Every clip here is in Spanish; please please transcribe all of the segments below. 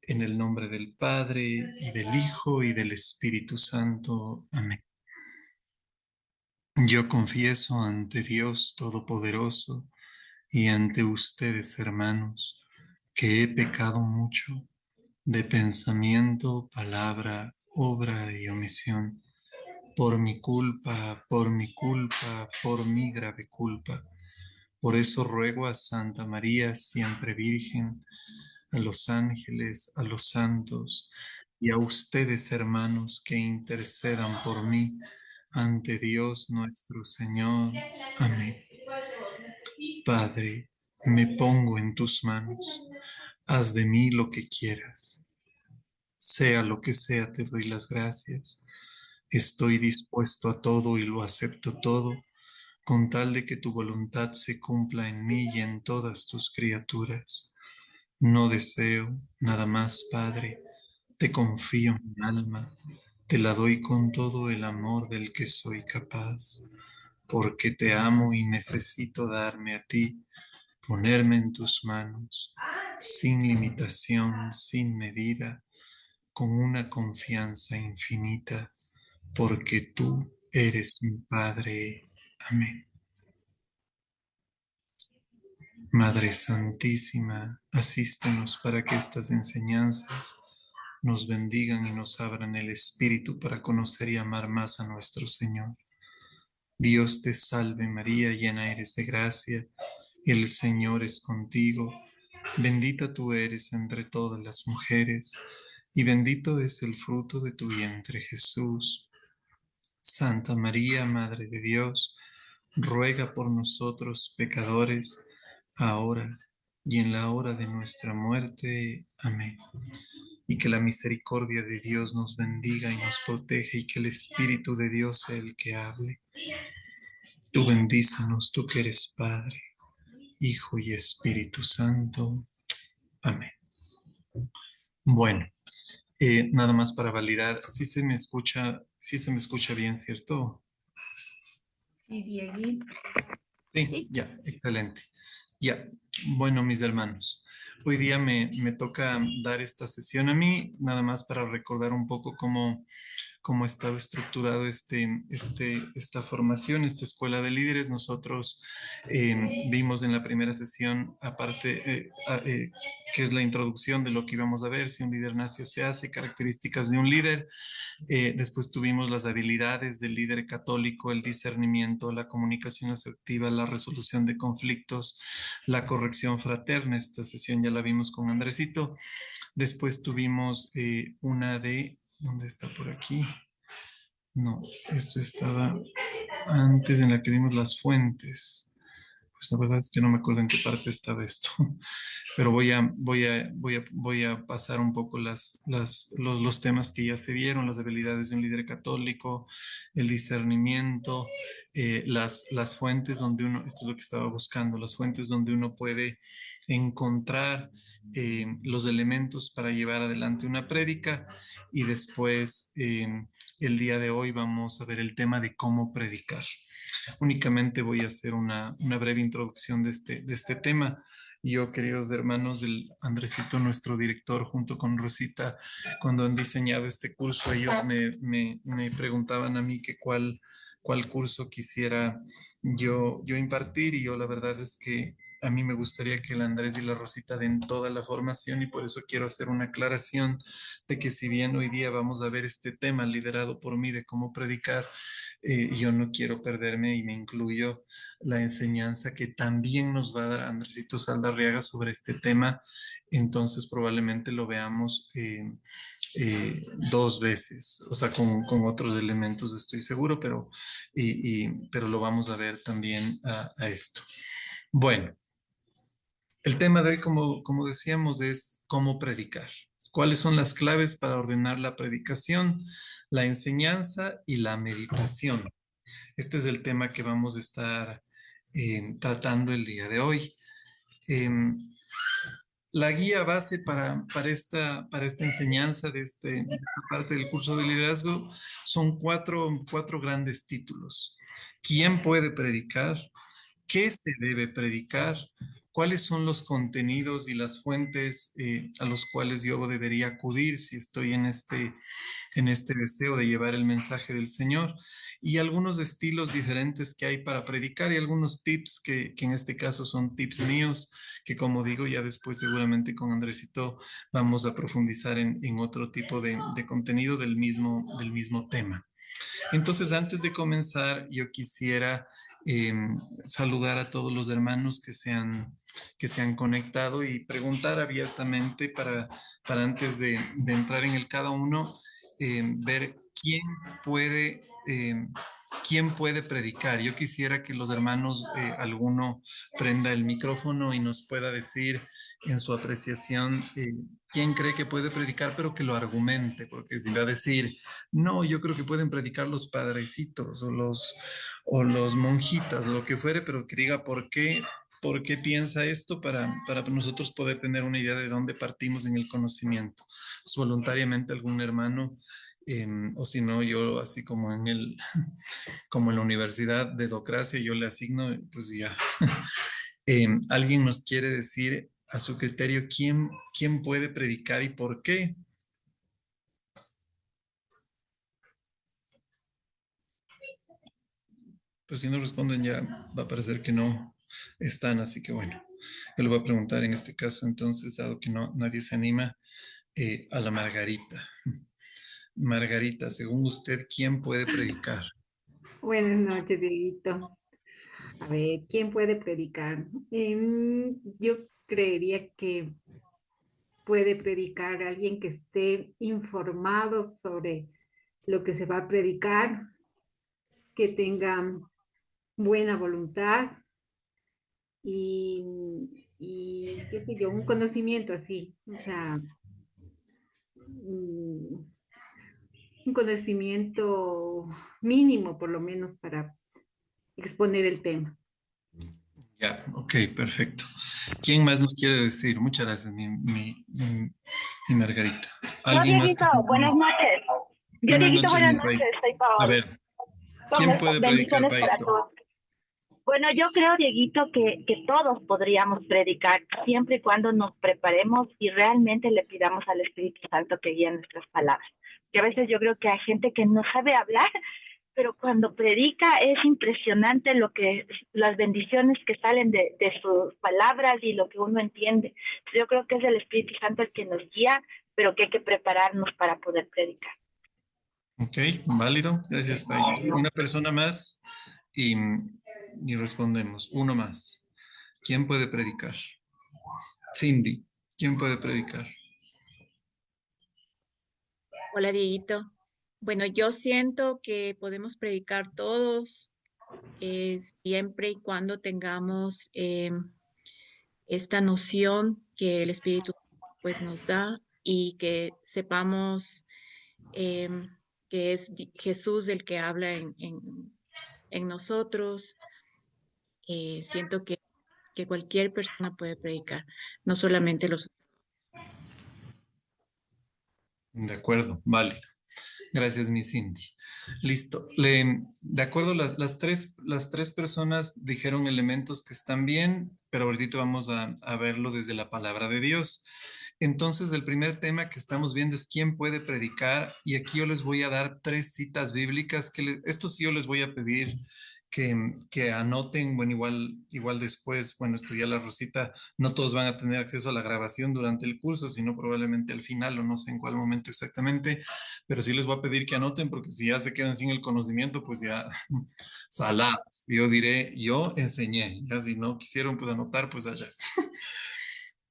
En el nombre del Padre, y del Hijo, y del Espíritu Santo. Amén. Yo confieso ante Dios Todopoderoso y ante ustedes, hermanos, que he pecado mucho de pensamiento, palabra, obra y omisión, por mi grave culpa. Por eso ruego a Santa María, siempre Virgen, a los ángeles, a los santos y a ustedes, hermanos, que intercedan por mí ante Dios nuestro Señor. Amén. Padre, me pongo en tus manos. Haz de mí lo que quieras. Sea lo que sea, te doy las gracias. Estoy dispuesto a todo y lo acepto todo, con tal de que tu voluntad se cumpla en mí y en todas tus criaturas. No deseo nada más, Padre. Te confío mi alma, te la doy con todo el amor del que soy capaz, porque te amo y necesito darme a ti, ponerme en tus manos, sin limitación, sin medida, con una confianza infinita, porque tú eres mi Padre. Amén. Madre Santísima, asístenos para que estas enseñanzas nos bendigan y nos abran el espíritu para conocer y amar más a nuestro Señor. Dios te salve María, llena eres de gracia, el Señor es contigo, bendita tú eres entre todas las mujeres, y bendito es el fruto de tu vientre Jesús. Santa María, Madre de Dios, ruega por nosotros pecadores, ahora y en la hora de nuestra muerte. Amén. Y que la misericordia de Dios nos bendiga y nos proteja y que el Espíritu de Dios sea el que hable. Tú bendícenos, tú que eres Padre, Hijo y Espíritu Santo. Amén. Bueno, nada más para validar, sí se me escucha bien, ¿cierto? Sí, Diegui. Sí, Sí. ya, excelente. Ya, bueno, mis hermanos, hoy día me toca dar esta sesión a mí, nada más para recordar un poco cómo estaba estructurado esta formación, esta escuela de líderes. Nosotros vimos en la primera sesión, aparte, que es la introducción de lo que íbamos a ver, si un líder nació se hace, características de un líder. Después tuvimos las habilidades del líder católico, el discernimiento, la comunicación asertiva, la resolución de conflictos, la corrección fraterna. Esta sesión ya la vimos con Andresito. Después tuvimos ¿dónde está por aquí? No, esto estaba antes en la que vimos las fuentes. Pues la verdad es que no me acuerdo en qué parte estaba esto, pero voy a pasar un poco los temas que ya se vieron, las habilidades de un líder católico, el discernimiento, las fuentes donde uno, esto es lo que estaba buscando, las fuentes donde uno puede encontrar los elementos para llevar adelante una prédica y después el día de hoy vamos a ver el tema de cómo predicar. Únicamente voy a hacer una breve introducción de este tema. Yo, queridos hermanos, del Andresito, nuestro director, junto con Rosita, cuando han diseñado este curso, ellos me preguntaban a mí que cuál curso quisiera yo impartir, y yo la verdad es que a mí me gustaría que el Andrés y la Rosita den toda la formación, y por eso quiero hacer una aclaración de que si bien hoy día vamos a ver este tema liderado por mí de cómo predicar, yo no quiero perderme, y me incluyo, la enseñanza que también nos va a dar Andresito Saldarriaga sobre este tema. Entonces probablemente lo veamos dos veces, o sea, con otros elementos estoy seguro, pero lo vamos a ver también a esto. Bueno, el tema de hoy, como decíamos, es cómo predicar. ¿Cuáles son las claves para ordenar la predicación, la enseñanza y la meditación? Este es el tema que vamos a estar tratando el día de hoy. Em, la guía base para esta enseñanza de esta parte del curso de liderazgo son cuatro grandes títulos. ¿Quién puede predicar? ¿Qué se debe predicar? cuáles son los contenidos y las fuentes a los cuales yo debería acudir si estoy en este deseo de llevar el mensaje del Señor y algunos estilos diferentes que hay para predicar y algunos tips que en este caso son tips míos, que como digo, ya después seguramente con Andresito vamos a profundizar en otro tipo de contenido del mismo tema. Entonces, antes de comenzar, yo quisiera eh, saludar a todos los hermanos que se han conectado y preguntar abiertamente para antes de entrar en el cada uno, ver puede, eh, quién puede predicar. Yo quisiera que los hermanos, alguno prenda el micrófono y nos pueda decir en su apreciación quién cree que puede predicar, pero que lo argumente, porque si va a decir no, yo creo que pueden predicar los padrecitos o los monjitas, lo que fuere, pero que diga por qué piensa esto para nosotros poder tener una idea de dónde partimos en el conocimiento. Es voluntariamente algún hermano, o si no, yo así como como en la Universidad de Docracia, yo le asigno, pues ya. ¿Alguien nos quiere decir a su criterio quién puede predicar y por qué? Pues si no responden ya va a parecer que no están, así que bueno, yo le voy a preguntar en este caso entonces, dado que nadie se anima, a la Margarita. Margarita, según usted, ¿quién puede predicar? Buenas noches, Dieguito. A ver, ¿quién puede predicar? Yo creería que puede predicar alguien que esté informado sobre lo que se va a predicar, que tenga buena voluntad qué sé yo, un conocimiento así, o sea, un conocimiento mínimo por lo menos para exponer el tema. Ya, ok, perfecto. ¿Quién más nos quiere decir? Muchas gracias, mi Margarita. Yo, ¿Alguien más Dieguito, que nos buenas diga? noches. Yo, Buenas Dieguito, noches, buenas mi Pai. noches. Soy A Paola. ver, ¿quién puede predicar, Bendiciones para Paito? todos. Bueno, yo creo, Dieguito, que todos podríamos predicar siempre y cuando nos preparemos y realmente le pidamos al Espíritu Santo que guíe nuestras palabras. Que a veces yo creo que hay gente que no sabe hablar, pero cuando predica es impresionante las bendiciones que salen de sus palabras y lo que uno entiende. Yo creo que es el Espíritu Santo el que nos guía, pero que hay que prepararnos para poder predicar. Ok, válido. Gracias, Paito. Una persona más y, y respondemos. Uno más. ¿Quién puede predicar? Cindy, ¿quién puede predicar? Hola, Dieguito. Bueno, yo siento que podemos predicar todos siempre y cuando tengamos esta noción que el Espíritu pues nos da y que sepamos que es Jesús el que habla en nosotros. Siento que cualquier persona puede predicar, no solamente los... De acuerdo, válido. Gracias, mi Cindy. Listo. De acuerdo, las tres personas dijeron elementos que están bien, pero ahorita vamos a verlo desde la palabra de Dios. Entonces, el primer tema que estamos viendo es quién puede predicar, y aquí yo les voy a dar tres citas bíblicas esto sí yo les voy a pedir que anoten, bueno, igual después, bueno, esto ya la Rosita, no todos van a tener acceso a la grabación durante el curso, sino probablemente al final o no sé en cuál momento exactamente, pero sí les voy a pedir que anoten porque si ya se quedan sin el conocimiento, pues ya salados. Yo diré, yo enseñé, ya si no quisieron pues anotar, pues allá.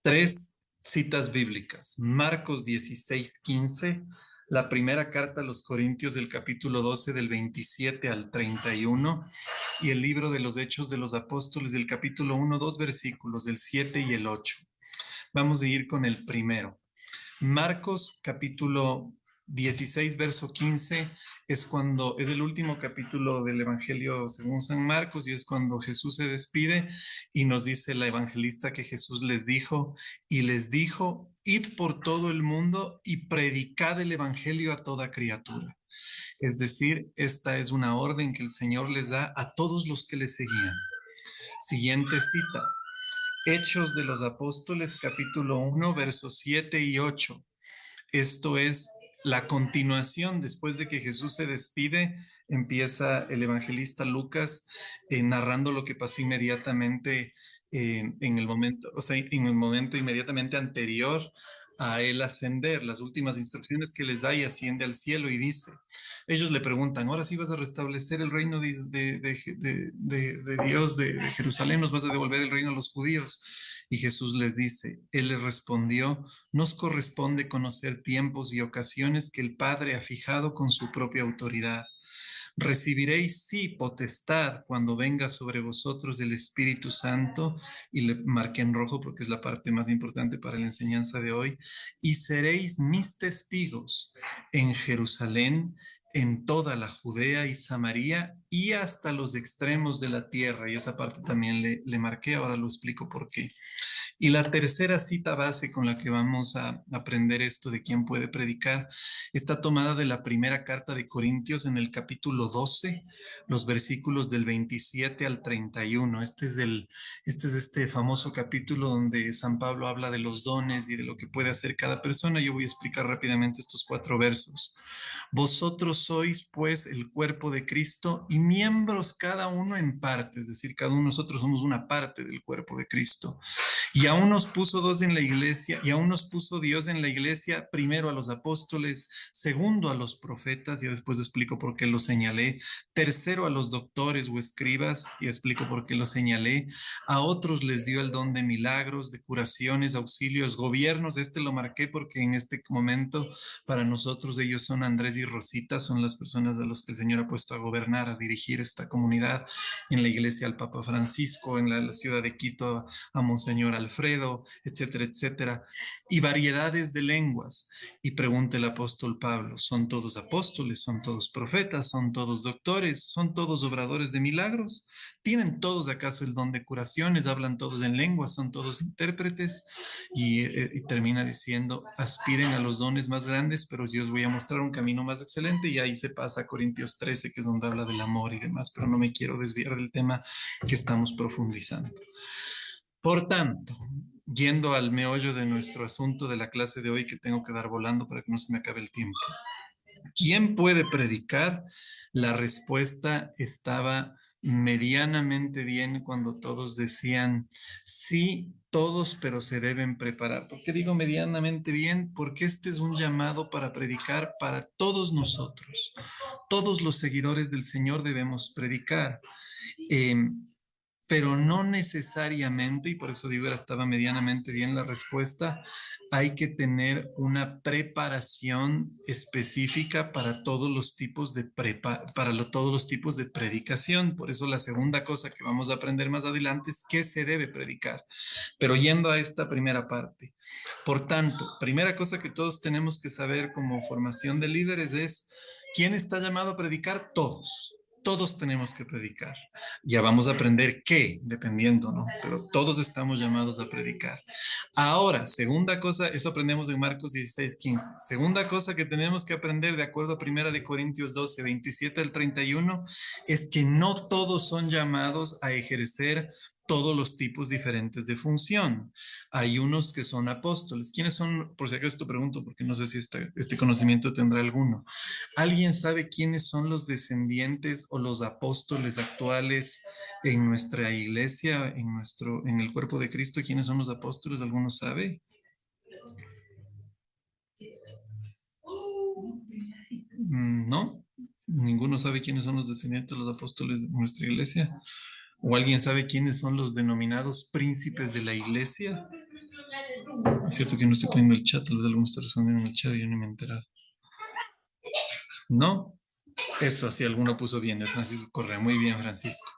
Tres citas bíblicas. Marcos 16:15, la primera carta a los Corintios del capítulo 12 del 27 al 31 y el libro de los Hechos de los Apóstoles del capítulo 1, dos versículos, del 7 y el 8. Vamos a ir con el primero. Marcos capítulo 16, verso 15, es el último capítulo del Evangelio según San Marcos y es cuando Jesús se despide y nos dice la evangelista que Jesús les dijo, id por todo el mundo y predicad el Evangelio a toda criatura. Es decir, esta es una orden que el Señor les da a todos los que le seguían. Siguiente cita. Hechos de los Apóstoles, capítulo 1, versos 7 y 8. Esto es la continuación. Después de que Jesús se despide, empieza el evangelista Lucas narrando lo que pasó inmediatamente en el momento, o sea, en el momento inmediatamente anterior a él ascender, las últimas instrucciones que les da y asciende al cielo y dice, ellos le preguntan, ahora sí vas a restablecer el reino de Dios, de Jerusalén, nos vas a devolver el reino a los judíos. Y Jesús les dice, él les respondió, nos corresponde conocer tiempos y ocasiones que el Padre ha fijado con su propia autoridad. Recibiréis, sí, potestad cuando venga sobre vosotros el Espíritu Santo, y le marqué en rojo porque es la parte más importante para la enseñanza de hoy, y seréis mis testigos en Jerusalén, en toda la Judea y Samaria y hasta los extremos de la tierra. Y esa parte también le marqué, ahora lo explico por qué. Y la tercera cita base con la que vamos a aprender esto de quién puede predicar está tomada de la primera carta de Corintios en el capítulo 12, los versículos del 27 al 31. Este es este famoso capítulo donde San Pablo habla de los dones y de lo que puede hacer cada persona. Yo voy a explicar rápidamente estos 4 versos. Vosotros sois pues el cuerpo de Cristo y miembros cada uno en parte, es decir, cada uno de nosotros somos una parte del cuerpo de Cristo. Y aún nos puso dos en la iglesia, y aún nos puso Dios en la iglesia, primero a los apóstoles, segundo a los profetas, y después explico por qué lo señalé, tercero a los doctores o escribas, y explico por qué lo señalé, a otros les dio el don de milagros, de curaciones, auxilios, gobiernos. Este lo marqué porque en este momento para nosotros ellos son Andrés y Rosita, son las personas a los que el Señor ha puesto a gobernar, a dirigir esta comunidad, en la iglesia al Papa Francisco, en la ciudad de Quito a Monseñor Alfredo, etcétera, etcétera, y variedades de lenguas. Y pregunta el apóstol Pablo, ¿son todos apóstoles? ¿Son todos profetas? ¿Son todos doctores? ¿Son todos obradores de milagros? ¿Tienen todos acaso el don de curaciones? ¿Hablan todos en lenguas? ¿Son todos intérpretes? Y termina diciendo, aspiren a los dones más grandes, pero yo os voy a mostrar un camino más excelente. Y ahí se pasa a Corintios 13, que es donde habla del amor y demás, pero no me quiero desviar del tema que estamos profundizando. Por tanto, yendo al meollo de nuestro asunto de la clase de hoy, que tengo que dar volando para que no se me acabe el tiempo. ¿Quién puede predicar? La respuesta estaba medianamente bien cuando todos decían, sí, todos, pero se deben preparar. ¿Por qué digo medianamente bien? Porque este es un llamado para predicar para todos nosotros. Todos los seguidores del Señor debemos predicar. Pero no necesariamente, y por eso digo, estaba medianamente bien la respuesta, hay que tener una preparación específica para todos los tipos de todos los tipos de predicación. Por eso la segunda cosa que vamos a aprender más adelante es qué se debe predicar. Pero yendo a esta primera parte. Por tanto, primera cosa que todos tenemos que saber como formación de líderes es quién está llamado a predicar. Todos tenemos que predicar. Ya vamos a aprender qué, dependiendo, ¿no? Pero todos estamos llamados a predicar. Ahora, segunda cosa, eso aprendemos en Marcos 16:15. Segunda cosa que tenemos que aprender, de acuerdo a 1 Corintios 12, 27 al 31, es que no todos son llamados a ejercer todos los tipos diferentes de función. Hay unos que son apóstoles. ¿Quiénes son? Por si acaso te pregunto, porque no sé si este conocimiento tendrá alguno. ¿Alguien sabe quiénes son los descendientes o los apóstoles actuales en nuestra iglesia, en el cuerpo de Cristo? ¿Quiénes son los apóstoles? ¿Alguno sabe? ¿No? ¿Ninguno sabe quiénes son los descendientes de los apóstoles de nuestra iglesia? ¿O alguien sabe quiénes son los denominados príncipes de la iglesia? Es cierto que no estoy poniendo el chat, tal vez alguno está respondiendo en el chat y yo no me he enterado. ¿No? Eso, así alguno puso bien, el Francisco Correa. Muy bien, Francisco.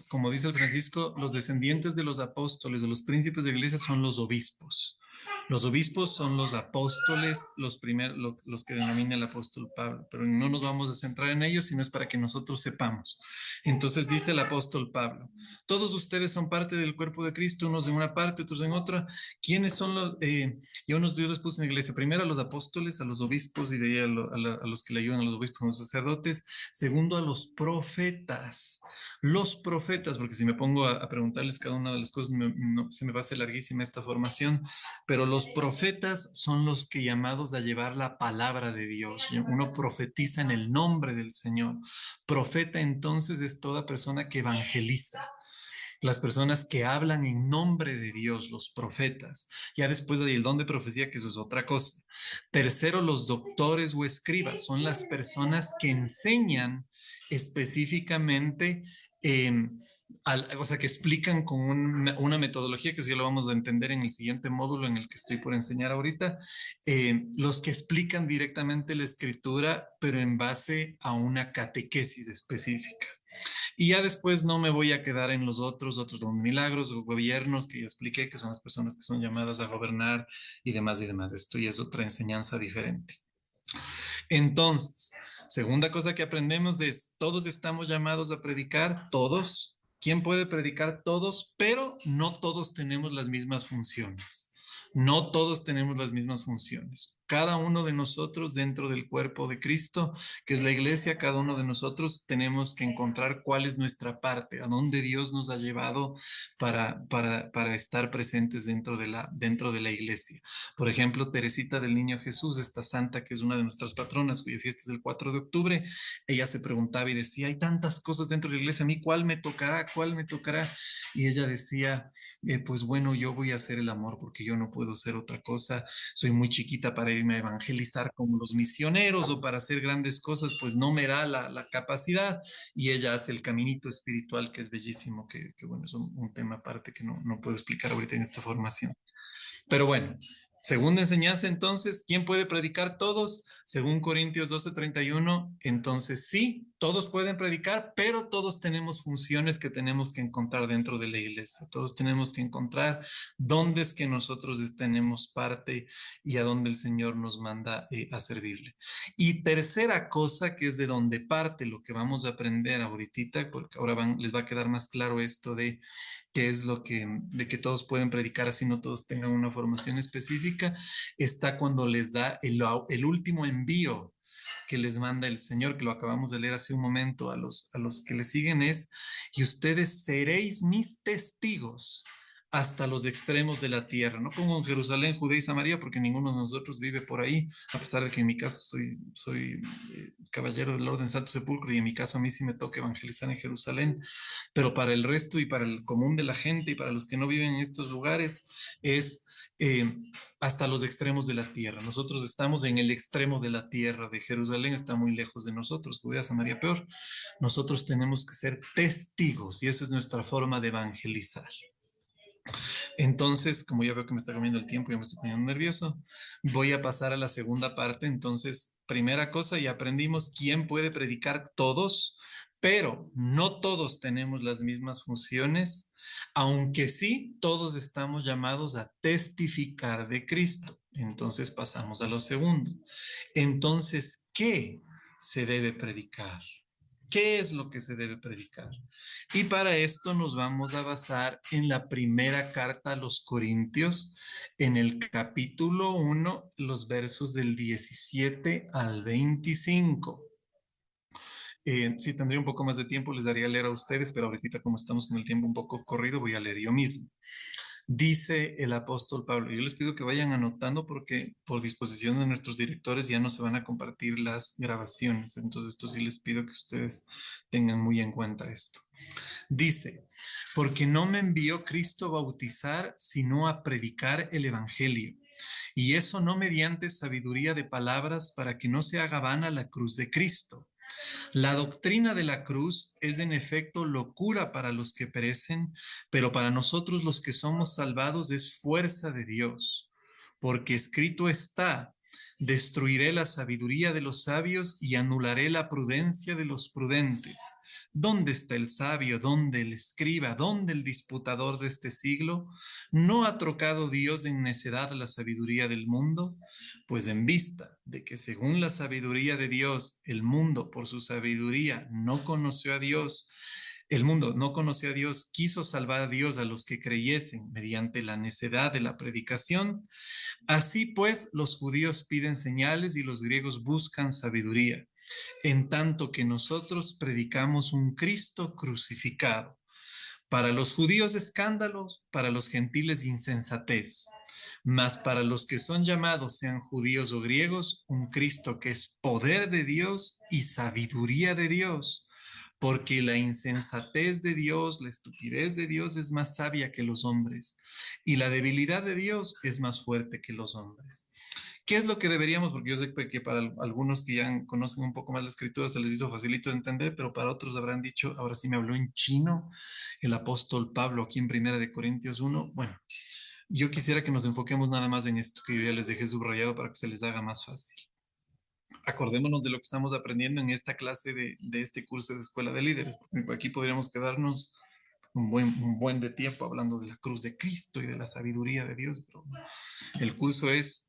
Como dice el Francisco, los descendientes de los apóstoles, de los príncipes de la iglesia son los obispos. Los obispos son los apóstoles, los que denomina el apóstol Pablo, pero no nos vamos a centrar en ellos, sino es para que nosotros sepamos. Entonces dice el apóstol Pablo, todos ustedes son parte del cuerpo de Cristo, unos en una parte, otros en otra. ¿Quiénes son los? Y unos Dios los puso en la iglesia, primero a los apóstoles, a los obispos y de ahí a los que le ayudan, a los obispos, a los sacerdotes. Segundo, a los profetas. Los profetas, porque si me pongo a preguntarles cada una de las cosas, se me va a hacer larguísima esta formación, pero los profetas son los que llamados a llevar la palabra de Dios. Uno profetiza en el nombre del Señor. Profeta entonces es toda persona que evangeliza. Las personas que hablan en nombre de Dios, los profetas. Ya después hay el don de profecía, que eso es otra cosa. Tercero, los doctores o escribas son las personas que enseñan específicamente, o sea, que explican con una metodología, que eso ya lo vamos a entender en el siguiente módulo en el que estoy por enseñar ahorita, los que explican directamente la escritura, pero en base a una catequesis específica. Y ya después no me voy a quedar en los otros don milagros o gobiernos que ya expliqué, que son las personas que son llamadas a gobernar y demás y demás. Esto ya es otra enseñanza diferente. Entonces, segunda cosa que aprendemos es, todos estamos llamados a predicar, todos. ¿Quién puede predicar? Todos, pero no todos tenemos las mismas funciones. No todos tenemos las mismas funciones. Cada uno de nosotros dentro del cuerpo de Cristo, que es la iglesia, cada uno de nosotros tenemos que encontrar cuál es nuestra parte, a dónde Dios nos ha llevado para estar presentes dentro de la iglesia. Por ejemplo, Teresita del Niño Jesús, esta santa que es una de nuestras patronas, cuya fiesta es el 4 de octubre, ella se preguntaba y decía, hay tantas cosas dentro de la iglesia, ¿a mí cuál me tocará? ¿Cuál me tocará? Y ella decía, pues bueno, yo voy a hacer el amor porque yo no puedo ser otra cosa, soy muy chiquita para irme a evangelizar como los misioneros o para hacer grandes cosas, pues no me da la capacidad, y ella hace el caminito espiritual que es bellísimo, que bueno, es un tema aparte que no puedo explicar ahorita en esta formación. Pero bueno, segunda enseñanza entonces, ¿quién puede predicar? Todos, según Corintios 12:31, entonces sí, todos pueden predicar, pero todos tenemos funciones que tenemos que encontrar dentro de la iglesia. Todos tenemos que encontrar dónde es que nosotros tenemos parte y a dónde el Señor nos manda a servirle. Y tercera cosa, que es de donde parte lo que vamos a aprender ahorita, porque ahora les va a quedar más claro esto de qué es de que todos pueden predicar, así no todos tengan una formación específica, está cuando les da el último envío que les manda el Señor, que lo acabamos de leer hace un momento a los que le siguen, es, y ustedes seréis mis testigos hasta los extremos de la tierra. No pongo en Jerusalén, Judea y Samaria, porque ninguno de nosotros vive por ahí, a pesar de que en mi caso soy caballero del Orden Santo Sepulcro, y en mi caso a mí sí me toca evangelizar en Jerusalén, pero para el resto y para el común de la gente y para los que no viven en estos lugares es eh, hasta los extremos de la tierra. Nosotros estamos en el extremo de la tierra, de Jerusalén está muy lejos de nosotros, Judea, Samaria peor. Nosotros tenemos que ser testigos y esa es nuestra forma de evangelizar. Entonces, como ya veo que me está comiendo el tiempo y ya me estoy poniendo nervioso, voy a pasar a la segunda parte. Entonces, primera cosa, ya aprendimos quién puede predicar. Todos, pero no todos tenemos las mismas funciones, aunque sí todos estamos llamados a testificar de Cristo. Entonces pasamos a lo segundo. Entonces, ¿qué se debe predicar? ¿Qué es lo que se debe predicar? Y para esto nos vamos a basar en la primera carta a los Corintios, en el capítulo 1, los versos del 17 al 25. Si tendría un poco más de tiempo, les daría a leer a ustedes, pero ahorita como estamos con el tiempo un poco corrido, voy a leer yo mismo. Dice el apóstol Pablo, yo les pido que vayan anotando porque por disposición de nuestros directores ya no se van a compartir las grabaciones, entonces esto sí les pido que ustedes tengan muy en cuenta esto. Dice, porque no me envió Cristo a bautizar, sino a predicar el evangelio, y eso no mediante sabiduría de palabras, para que no se haga vana la cruz de Cristo. La doctrina de la cruz es en efecto locura para los que perecen, pero para nosotros los que somos salvados es fuerza de Dios, porque escrito está, destruiré la sabiduría de los sabios y anularé la prudencia de los prudentes. ¿Dónde está el sabio? ¿Dónde el escriba? ¿Dónde el disputador de este siglo? ¿No ha trocado Dios en necedad la sabiduría del mundo? Pues en vista de que según la sabiduría de Dios, el mundo por su sabiduría no conoció a Dios, el mundo no conoció a Dios, quiso salvar a Dios a los que creyesen mediante la necedad de la predicación. Así pues, los judíos piden señales y los griegos buscan sabiduría, en tanto que nosotros predicamos un Cristo crucificado. Para los judíos escándalos, para los gentiles insensatez, mas para los que son llamados, sean judíos o griegos, un Cristo que es poder de Dios y sabiduría de Dios. Porque la insensatez de Dios, la estupidez de Dios es más sabia que los hombres, y la debilidad de Dios es más fuerte que los hombres. ¿Qué es lo que deberíamos? Porque yo sé que para algunos que ya conocen un poco más la escritura se les hizo facilito de entender, pero para otros habrán dicho, ahora sí me habló en chino el apóstol Pablo aquí en Primera de Corintios 1. Bueno, yo quisiera que nos enfoquemos nada más en esto que yo ya les dejé subrayado para que se les haga más fácil. Acordémonos de lo que estamos aprendiendo en esta clase de este curso de Escuela de Líderes, porque aquí podríamos quedarnos un buen de tiempo hablando de la cruz de Cristo y de la sabiduría de Dios, pero el curso es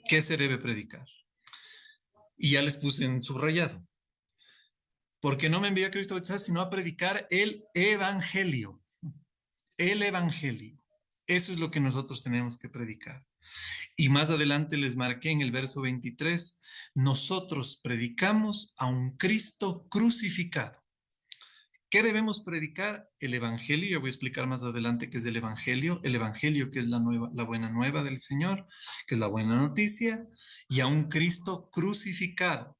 ¿qué se debe predicar? Y ya les puse en subrayado. Porque no me envió a Cristo sino a predicar el evangelio. El evangelio. Eso es lo que nosotros tenemos que predicar. Y más adelante les marqué en el verso 23, nosotros predicamos a un Cristo crucificado. ¿Qué debemos predicar? El evangelio. Yo voy a explicar más adelante qué es el evangelio que es la buena nueva del Señor, que es la buena noticia, y a un Cristo crucificado.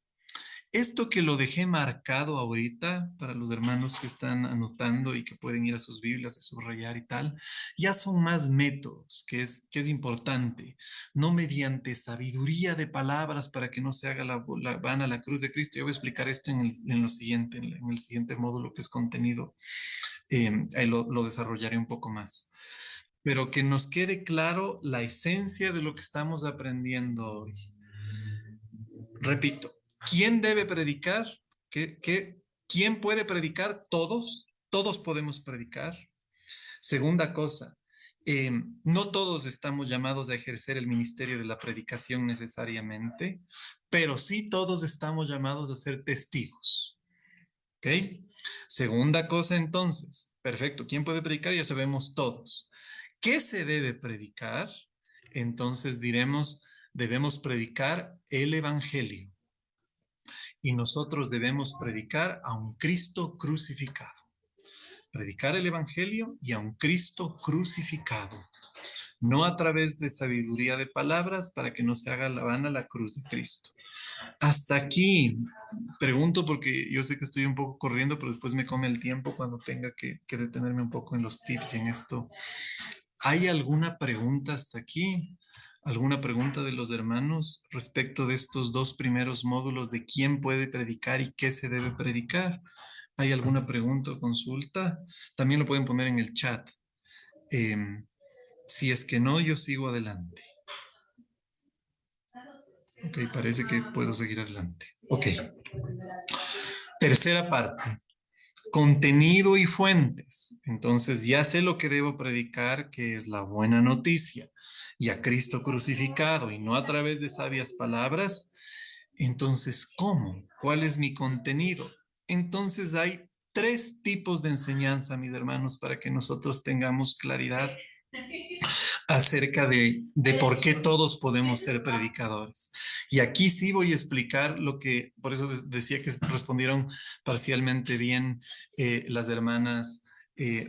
Esto que lo dejé marcado ahorita para los hermanos que están anotando y que pueden ir a sus Biblias y subrayar y tal, ya son más métodos, que es importante, no mediante sabiduría de palabras para que no se haga la vana la cruz de Cristo. Yo voy a explicar esto en el siguiente módulo que es contenido, ahí lo desarrollaré un poco más. Pero que nos quede claro la esencia de lo que estamos aprendiendo hoy. Repito. ¿Quién debe predicar? ¿Quién puede predicar? Todos podemos predicar. Segunda cosa, no todos estamos llamados a ejercer el ministerio de la predicación necesariamente, pero sí todos estamos llamados a ser testigos. ¿Ok? Segunda cosa entonces, perfecto, ¿quién puede predicar? Ya sabemos todos. ¿Qué se debe predicar? Entonces diremos, debemos predicar el evangelio. Y nosotros debemos predicar a un Cristo crucificado. Predicar el evangelio y a un Cristo crucificado. No a través de sabiduría de palabras para que no se haga la vana la cruz de Cristo. Hasta aquí, pregunto porque yo sé que estoy un poco corriendo, pero después me come el tiempo cuando tenga que detenerme un poco en los tips y en esto. ¿Hay alguna pregunta hasta aquí? ¿Alguna pregunta de los hermanos respecto de estos dos primeros módulos de quién puede predicar y qué se debe predicar? ¿Hay alguna pregunta o consulta? También lo pueden poner en el chat. Si es que no, yo sigo adelante. Ok, parece que puedo seguir adelante. Ok. Tercera parte. Contenido y fuentes. Entonces ya sé lo que debo predicar, que es la buena noticia, y a Cristo crucificado, y no a través de sabias palabras. Entonces, ¿cómo? ¿Cuál es mi contenido? Entonces hay tres tipos de enseñanza, mis hermanos, para que nosotros tengamos claridad acerca de por qué todos podemos ser predicadores. Y aquí sí voy a explicar lo que, por eso decía que respondieron parcialmente bien las hermanas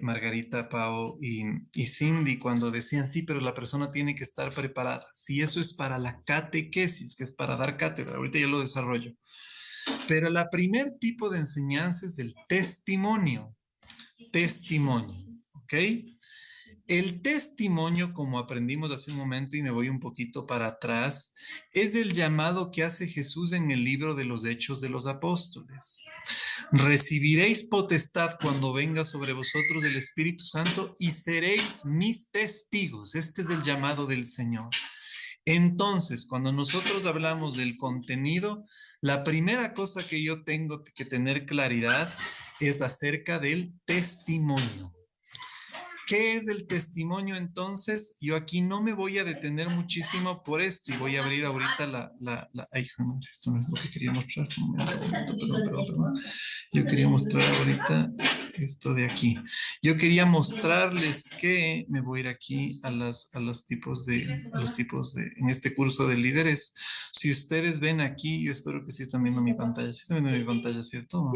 Margarita, Pau y Cindy cuando decían, sí, pero la persona tiene que estar preparada. Si eso es para la catequesis, que es para dar cátedra, ahorita ya lo desarrollo. Pero el primer tipo de enseñanza es el testimonio. Testimonio, ¿ok? El testimonio, como aprendimos hace un momento y me voy un poquito para atrás, es el llamado que hace Jesús en el libro de los Hechos de los Apóstoles. Recibiréis potestad cuando venga sobre vosotros el Espíritu Santo y seréis mis testigos. Este es el llamado del Señor. Entonces, cuando nosotros hablamos del contenido, la primera cosa que yo tengo que tener claridad es acerca del testimonio. ¿Qué es el testimonio entonces? Yo aquí no me voy a detener muchísimo por esto y voy a abrir ahorita Ay, hijo de madre, esto no es lo que quería mostrar. Un momento, perdón. Yo quería mostrar ahorita esto de aquí. Yo quería mostrarles que me voy a ir aquí a los tipos en este curso de líderes. Si ustedes ven aquí, yo espero que sí están viendo mi pantalla. Sí están viendo mi pantalla, ¿cierto?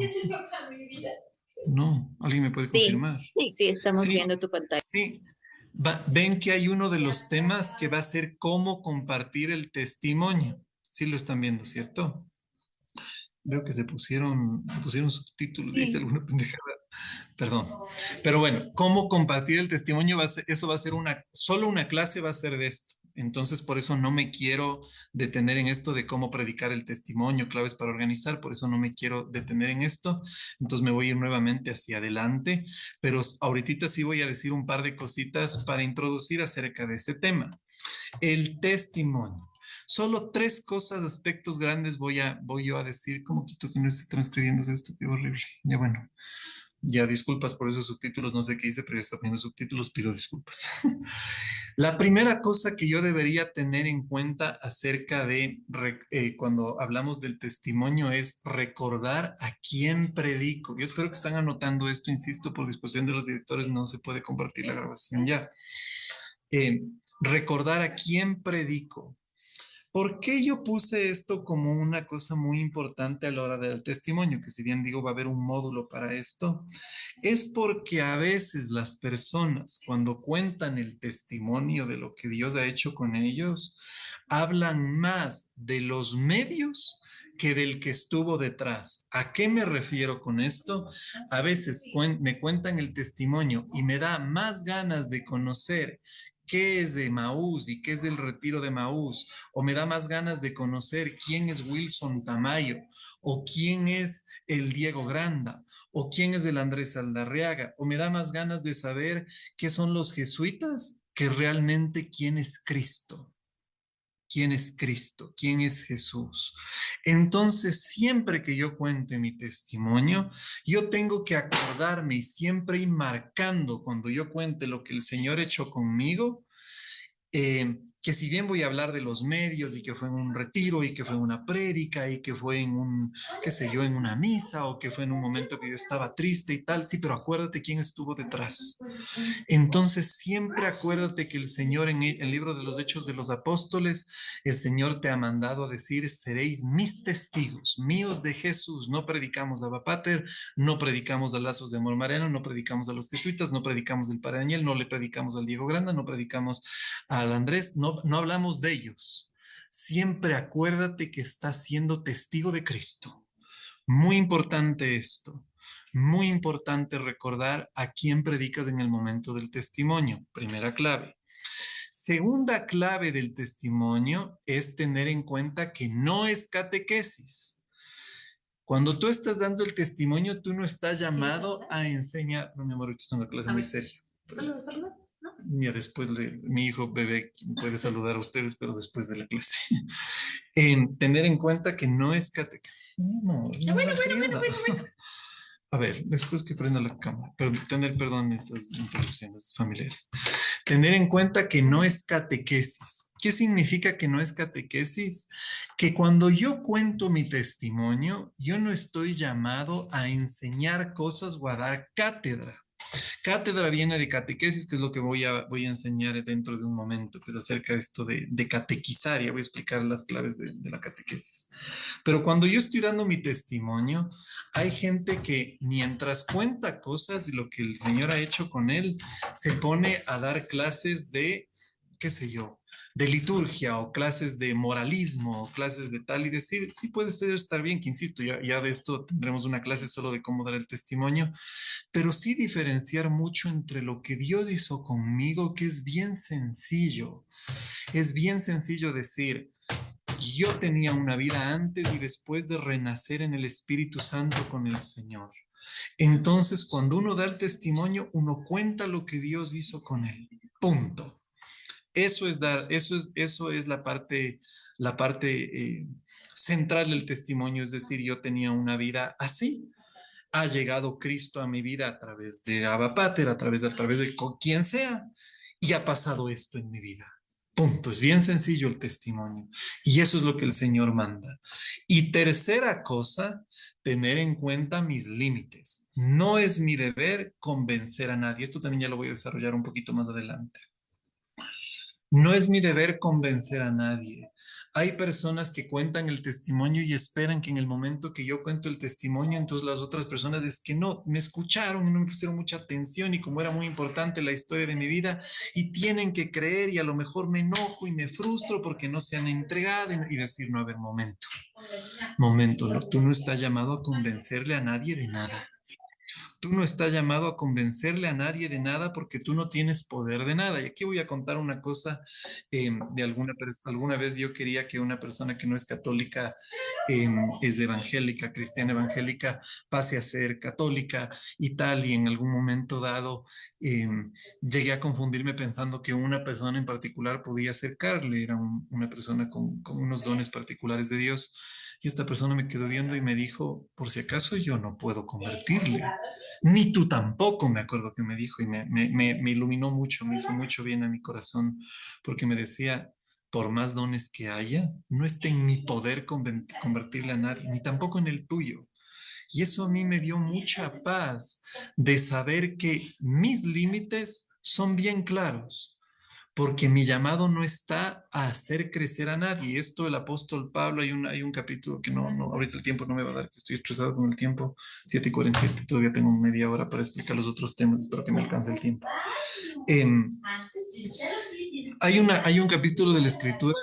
No, alguien me puede Sí, confirmar. sí, estamos Sí, viendo tu pantalla. sí. Ven que hay uno de los temas que va a ser cómo compartir el testimonio. Sí lo están viendo, ¿cierto? Veo que se pusieron subtítulos, dice Sí. alguna pendejada. Perdón. Pero bueno, cómo compartir el testimonio eso va a ser solo una clase va a ser de esto. Entonces, por eso no me quiero detener en esto de cómo predicar el testimonio, claves para organizar, por eso no me quiero detener en esto. Entonces me voy a ir nuevamente hacia adelante, pero ahorita sí voy a decir un par de cositas para introducir acerca de ese tema. El testimonio. Solo tres cosas, aspectos grandes voy yo a decir. ¿Cómo quito que no esté transcribiendo esto? Qué horrible. Ya bueno. Ya disculpas por esos subtítulos, no sé qué hice, pero ya está poniendo subtítulos, pido disculpas. La primera cosa que yo debería tener en cuenta acerca de cuando hablamos del testimonio es recordar a quién predico. Yo espero que están anotando esto, insisto, por disposición de los directores no se puede compartir la grabación ya. Eh, Recordar a quién predico. ¿Por qué yo puse esto como una cosa muy importante a la hora del testimonio? Que si bien digo va a haber un módulo para esto, es porque a veces las personas cuando cuentan el testimonio de lo que Dios ha hecho con ellos, hablan más de los medios que del que estuvo detrás. ¿A qué me refiero con esto? A veces me cuentan el testimonio y me da más ganas de conocer qué es de Maús y qué es del retiro de Maús, o me da más ganas de conocer quién es Wilson Tamayo, o quién es el Diego Granda, o quién es el Andrés Aldarriaga, o me da más ganas de saber qué son los jesuitas que realmente quién es Cristo. ¿Quién es Cristo? ¿Quién es Jesús? Entonces, siempre que yo cuente mi testimonio, yo tengo que acordarme y siempre ir marcando cuando yo cuente lo que el Señor ha hecho conmigo, que si bien voy a hablar de los medios y que fue en un retiro y que fue en una prédica y que fue en qué sé yo, en una misa o que fue en un momento que yo estaba triste y tal, sí, pero acuérdate quién estuvo detrás. Entonces, siempre acuérdate que el Señor en el libro de los Hechos de los Apóstoles, el Señor te ha mandado a decir, seréis mis testigos, míos de Jesús. No predicamos a Abba Pater, no predicamos a Lazos de Amor Mariano, no predicamos a los jesuitas, no predicamos del Padre Daniel, no le predicamos al Diego Granda, no predicamos al Andrés, no hablamos de ellos. Siempre acuérdate que estás siendo testigo de Cristo. Muy importante esto. Muy importante recordar a quién predicas en el momento del testimonio. Primera clave. Segunda clave del testimonio es tener en cuenta que no es catequesis. Cuando tú estás dando el testimonio, tú no estás llamado a enseñar. No, mi amor, esto es una clase muy seria. Solo, ¿no? Ya después mi hijo bebé puede saludar a ustedes, pero después de la clase. Tener en cuenta que no es catequesis. No, bueno. A ver, después que prenda la cámara, pero tener, perdón, estas interrupciones familiares. Tener en cuenta que no es catequesis. ¿Qué significa que no es catequesis? Que cuando yo cuento mi testimonio, yo no estoy llamado a enseñar cosas o a dar cátedra. Cátedra viene de catequesis, que es lo que voy a enseñar dentro de un momento, que es acerca de esto de catequizar. Ya voy a explicar las claves de la catequesis. Pero cuando yo estoy dando mi testimonio, hay gente que mientras cuenta cosas y lo que el Señor ha hecho con él, se pone a dar clases de, qué sé yo, de liturgia o clases de moralismo o clases de tal y decir, sí puede ser estar bien, que insisto, ya de esto tendremos una clase solo de cómo dar el testimonio, pero sí diferenciar mucho entre lo que Dios hizo conmigo, que es bien sencillo. Es bien sencillo decir, yo tenía una vida antes y después de renacer en el Espíritu Santo con el Señor. Entonces, cuando uno da el testimonio, uno cuenta lo que Dios hizo con él. Punto. Eso es la parte central del testimonio, es decir, yo tenía una vida así. Ha llegado Cristo a mi vida a través de Abba Pater, a través de quien sea, y ha pasado esto en mi vida. Punto. Es bien sencillo el testimonio. Y eso es lo que el Señor manda. Y tercera cosa, tener en cuenta mis límites. No es mi deber convencer a nadie. Esto también ya lo voy a desarrollar un poquito más adelante. No es mi deber convencer a nadie. Hay personas que cuentan el testimonio y esperan que en el momento que yo cuento el testimonio, entonces las otras personas es que no, me escucharon, no me pusieron mucha atención y como era muy importante la historia de mi vida y tienen que creer y a lo mejor me enojo y me frustro porque no se han entregado y decir, no, a ver, momento, no, tú no estás llamado a convencerle a nadie de nada. Tú no estás llamado a convencerle a nadie de nada porque tú no tienes poder de nada. Y aquí voy a contar una cosa de alguna vez yo quería que una persona que no es católica, es evangélica, cristiana evangélica, pase a ser católica y tal. Y en algún momento dado llegué a confundirme pensando que una persona en particular podía ser Carly, era una persona con unos dones particulares de Dios. Y esta persona me quedó viendo y me dijo, por si acaso yo no puedo convertirle. Ni tú tampoco, me acuerdo que me dijo, y me iluminó mucho, me hizo mucho bien a mi corazón, porque me decía, por más dones que haya, no está en mi poder convertirle a nadie, ni tampoco en el tuyo. Y eso a mí me dio mucha paz de saber que mis límites son bien claros, porque mi llamado no está a hacer crecer a nadie. Esto el apóstol Pablo, hay un capítulo que ahorita el tiempo no me va a dar, que estoy estresado con el tiempo, 7:47, todavía tengo media hora para explicar los otros temas, espero que me alcance el tiempo. Em, hay un capítulo de la escritura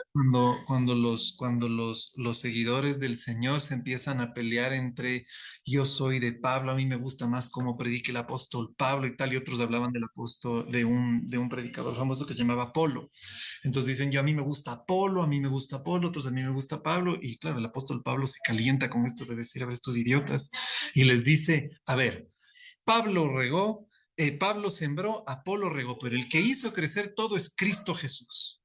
cuando los seguidores del Señor se empiezan a pelear entre yo soy de Pablo, a mí me gusta más cómo predica el apóstol Pablo y tal, y otros hablaban del apóstol, de un predicador famoso que se llamaba Apolo. Entonces dicen yo a mí me gusta Apolo, a mí me gusta Apolo, otros a mí me gusta Pablo, y claro, el apóstol Pablo se calienta con esto de decir a ver estos idiotas y les dice, a ver, Pablo regó, Pablo sembró, Apolo regó, pero el que hizo crecer todo es Cristo Jesús.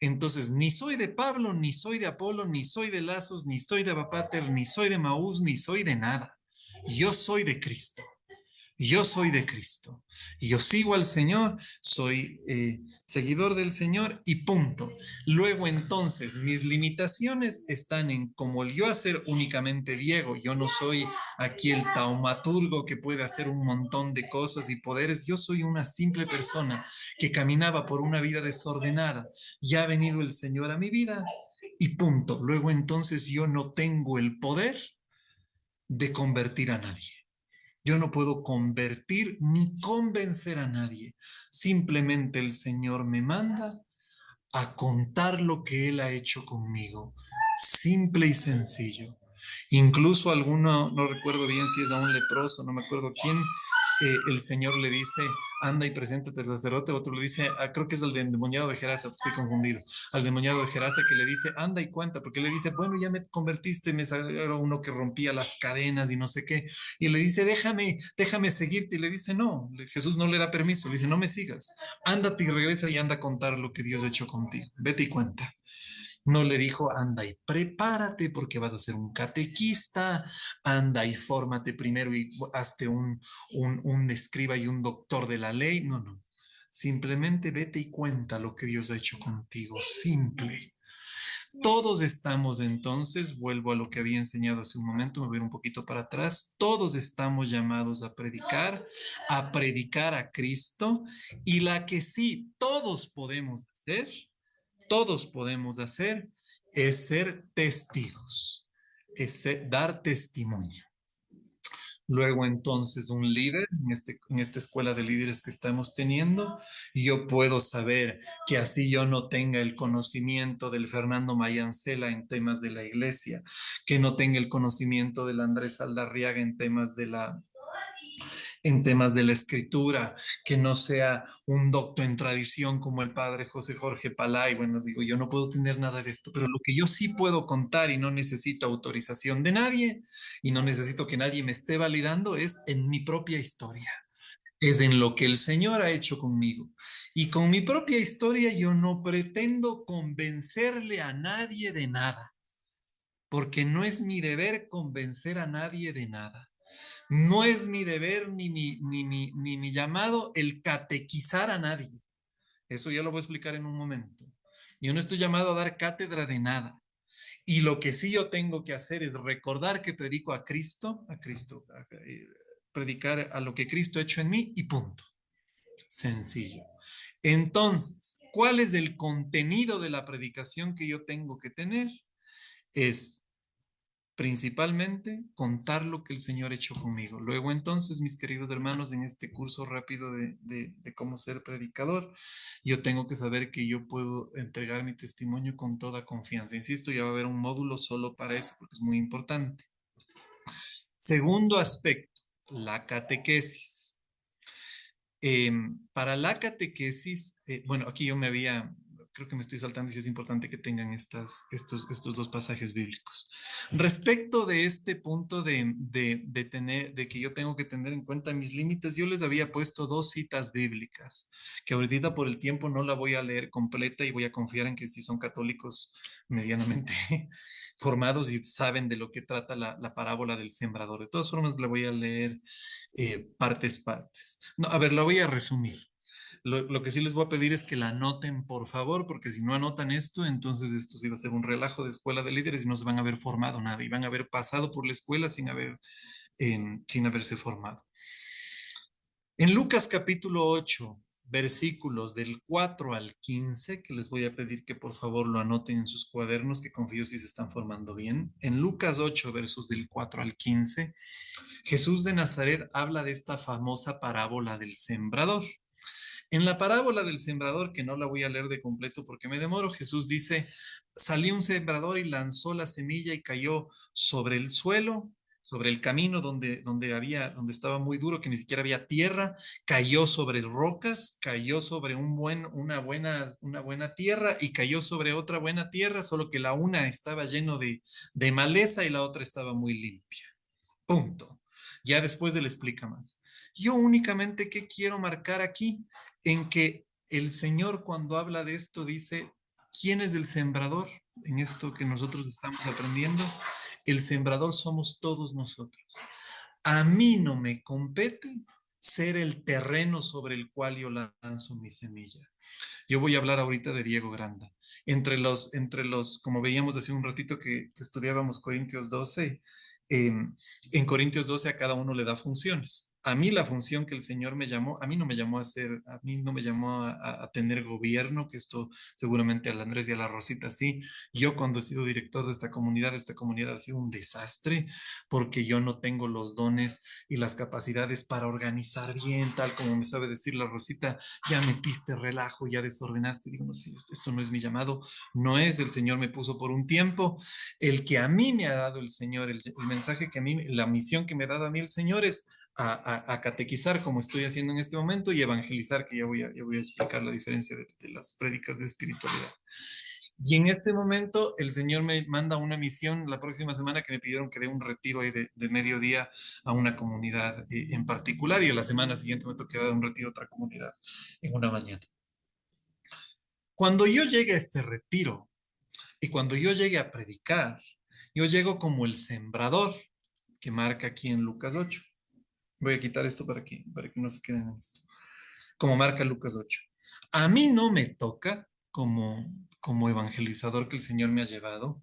Entonces, ni soy de Pablo, ni soy de Apolo, ni soy de Lazos, ni soy de Abapater, ni soy de Maús, ni soy de nada. Yo soy de Cristo. Yo soy de Cristo y yo sigo al Señor, soy seguidor del Señor y punto. Luego entonces mis limitaciones están en como el yo hacer únicamente Diego, yo no soy aquí el taumaturgo que puede hacer un montón de cosas y poderes, yo soy una simple persona que caminaba por una vida desordenada, ya ha venido el Señor a mi vida y punto. Luego entonces yo no tengo el poder de convertir a nadie. Yo no puedo convertir ni convencer a nadie. Simplemente el Señor me manda a contar lo que Él ha hecho conmigo. Simple y sencillo. Incluso alguno, no recuerdo bien si es a un leproso, no me acuerdo quién, el Señor le dice, anda y preséntate al sacerdote, otro le dice, creo que es el endemoniado de Gerasa, estoy confundido, al demoniado de Gerasa que le dice, anda y cuenta, porque le dice, bueno, ya me convertiste, me salió uno que rompía las cadenas y no sé qué, y le dice, déjame seguirte, y le dice, no, Jesús no le da permiso, le dice, no me sigas, ándate y regresa y anda a contar lo que Dios ha hecho contigo, vete y cuenta. No le dijo, anda y prepárate porque vas a ser un catequista, anda y fórmate primero y hazte un escriba y un doctor de la ley. No, no. Simplemente vete y cuenta lo que Dios ha hecho contigo. Simple. Todos estamos entonces, vuelvo a lo que había enseñado hace un momento, me voy a ir un poquito para atrás, todos estamos llamados a predicar a Cristo y la que sí todos podemos hacer es ser testigos, es dar testimonio. Luego entonces un líder en esta escuela de líderes que estamos teniendo, yo puedo saber que así yo no tenga el conocimiento del Fernando Mayancela en temas de la iglesia, que no tenga el conocimiento del Andrés Aldarriaga en temas de la escritura, que no sea un docto en tradición como el padre José Jorge Palay. Bueno, digo, yo no puedo tener nada de esto, pero lo que yo sí puedo contar y no necesito autorización de nadie y no necesito que nadie me esté validando es en mi propia historia. Es en lo que el Señor ha hecho conmigo. Y con mi propia historia yo no pretendo convencerle a nadie de nada, porque no es mi deber convencer a nadie de nada. No es mi deber ni mi llamado el catequizar a nadie. Eso ya lo voy a explicar en un momento. Yo no estoy llamado a dar cátedra de nada. Y lo que sí yo tengo que hacer es recordar que predico a Cristo, predicar a lo que Cristo ha hecho en mí y punto. Sencillo. Entonces, ¿cuál es el contenido de la predicación que yo tengo que tener? Es principalmente contar lo que el Señor ha hecho conmigo. Luego entonces, mis queridos hermanos, en este curso rápido de cómo ser predicador, yo tengo que saber que yo puedo entregar mi testimonio con toda confianza. Insisto, ya va a haber un módulo solo para eso, porque es muy importante. Segundo aspecto, la catequesis. Para la catequesis, bueno, aquí yo creo que me estoy saltando y es importante que tengan estos dos pasajes bíblicos. Respecto de este punto de que yo tengo que tener en cuenta mis límites, yo les había puesto dos citas bíblicas, que ahorita por el tiempo no la voy a leer completa y voy a confiar en que si son católicos medianamente formados y saben de lo que trata la parábola del sembrador. De todas formas, la voy a leer partes. No, a ver, lo voy a resumir. Lo que sí les voy a pedir es que la anoten, por favor, porque si no anotan esto, entonces esto sí va a ser un relajo de escuela de líderes y no se van a haber formado nada y van a haber pasado por la escuela sin haberse formado. En Lucas capítulo 8, versículos del 4 al 15, que les voy a pedir que por favor lo anoten en sus cuadernos, que confío si se están formando bien. En Lucas 8, versos del 4 al 15, Jesús de Nazaret habla de esta famosa parábola del sembrador. En la parábola del sembrador, que no la voy a leer de completo porque me demoro, Jesús dice, salió un sembrador y lanzó la semilla y cayó sobre el suelo, sobre el camino donde estaba muy duro, que ni siquiera había tierra, cayó sobre rocas, cayó sobre una buena tierra y cayó sobre otra buena tierra, solo que la una estaba lleno de maleza y la otra estaba muy limpia. Punto. Ya después él explica más. Yo únicamente, ¿qué quiero marcar aquí? En que el Señor cuando habla de esto dice, ¿quién es el sembrador? En esto que nosotros estamos aprendiendo, el sembrador somos todos nosotros. A mí no me compete ser el terreno sobre el cual yo lanzo mi semilla. Yo voy a hablar ahorita de Diego Granda. Como veíamos hace un ratito que estudiábamos Corintios 12, en Corintios 12 a cada uno le da funciones. A mí la función que el Señor me llamó, a mí no me llamó a mí no me llamó a tener gobierno, que esto seguramente a la Andrés y a la Rosita sí. Yo cuando he sido director de esta comunidad ha sido un desastre porque yo no tengo los dones y las capacidades para organizar bien, tal como me sabe decir la Rosita, ya metiste relajo, ya desordenaste. Digo, no, sí, esto no es mi llamado, no es, el Señor me puso por un tiempo. El que a mí me ha dado el Señor, el mensaje que a mí, la misión que me ha dado a mí el Señor es a catequizar como estoy haciendo en este momento y evangelizar, que ya voy a explicar la diferencia de las prédicas de espiritualidad. Y en este momento el Señor me manda una misión la próxima semana que me pidieron que dé un retiro ahí de mediodía a una comunidad en particular y a la semana siguiente me toca dar un retiro a otra comunidad en una mañana. Cuando yo llegue a este retiro y cuando yo llegue a predicar, yo llego como el sembrador que marca aquí en Lucas 8. Voy a quitar esto para que no se queden en esto. Como marca Lucas 8. A mí no me toca como evangelizador que el Señor me ha llevado,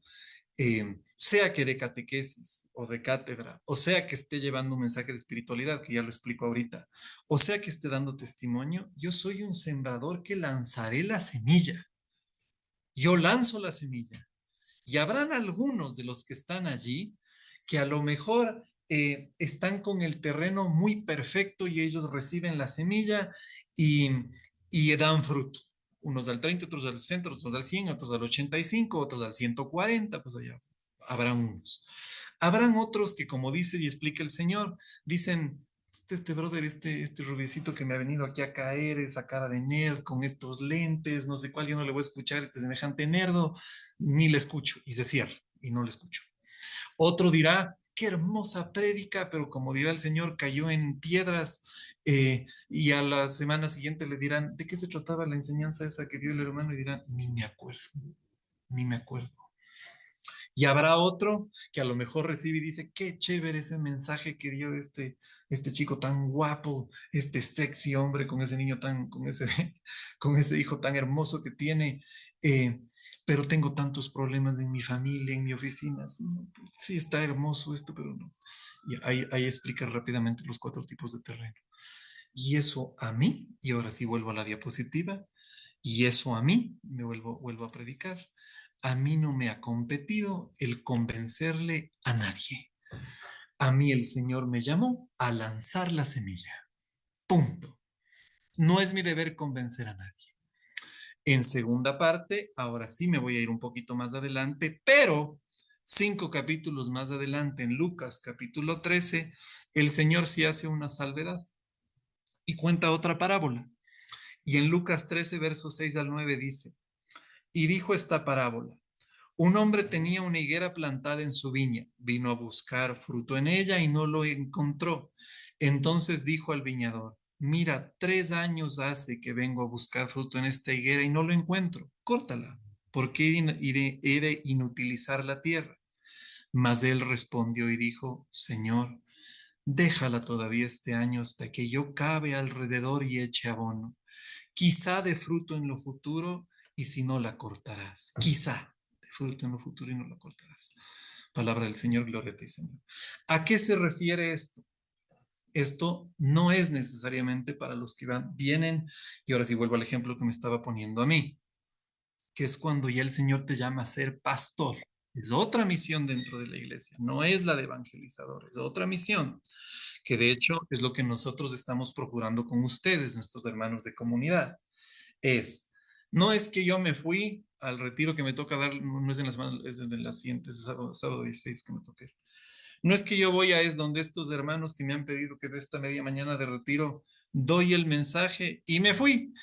sea que de catequesis o de cátedra, o sea que esté llevando un mensaje de espiritualidad, que ya lo explico ahorita, o sea que esté dando testimonio, yo soy un sembrador que lanzaré la semilla. Yo lanzo la semilla. Y habrán algunos de los que están allí que a lo mejor están con el terreno muy perfecto y ellos reciben la semilla y, y dan fruto. Unos al 30, otros al 60, otros al 100, otros al 85, otros al 140, pues allá habrán unos. Habrán otros que, como dice y explica el Señor, dicen, este brother, este rubiecito que me ha venido aquí a caer, esa cara de nerd con estos lentes, no sé cuál, yo no le voy a escuchar, este semejante nerdo, ni le escucho, y se cierra, y no le escucho. Otro dirá, qué hermosa prédica, pero como dirá el Señor, cayó en piedras, y a la semana siguiente le dirán, ¿de qué se trataba la enseñanza esa que dio el hermano? Y dirán, ni me acuerdo, ni me acuerdo. Y habrá otro que a lo mejor recibe y dice, qué chévere ese mensaje que dio este chico tan guapo, este sexy hombre con ese niño tan, con ese hijo tan hermoso que tiene. eh, pero tengo tantos problemas en mi familia, en mi oficina. Sí, no, sí, está hermoso esto, pero no. Y ahí explica rápidamente los 4 tipos de terreno. Y eso a mí, y ahora sí vuelvo a la diapositiva, y eso a mí, vuelvo a predicar, a mí no me ha competido el convencerle a nadie. A mí el Señor me llamó a lanzar la semilla. Punto. No es mi deber convencer a nadie. En segunda parte, ahora sí me voy a ir un poquito más adelante, pero 5 capítulos más adelante, en Lucas capítulo 13, el Señor sí hace una salvedad y cuenta otra parábola. Y en Lucas 13, versos 6 al 9 dice, y dijo esta parábola. Un hombre tenía una higuera plantada en su viña, vino a buscar fruto en ella y no lo encontró. Entonces dijo al viñador, mira, 3 años hace que vengo a buscar fruto en esta higuera y no lo encuentro. Córtala, porque he de inutilizar la tierra. Mas él respondió y dijo, Señor, déjala todavía este año hasta que yo cabe alrededor y eche abono. Quizá de fruto en lo futuro y si no la cortarás. Quizá de fruto en lo futuro y no la cortarás. Palabra del Señor, gloria a ti, Señor. ¿A qué se refiere esto? Esto no es necesariamente para los que vienen, y ahora sí vuelvo al ejemplo que me estaba poniendo a mí, que es cuando ya el Señor te llama a ser pastor. Es otra misión dentro de la iglesia, no es la de evangelizador, es otra misión, que de hecho es lo que nosotros estamos procurando con ustedes, nuestros hermanos de comunidad. No es que yo me fui al retiro que me toca dar, no es en las manos, es en las siguientes, sábado 16 que me toque. No es que yo voy a es donde estos hermanos que me han pedido que de esta media mañana de retiro doy el mensaje y me fui.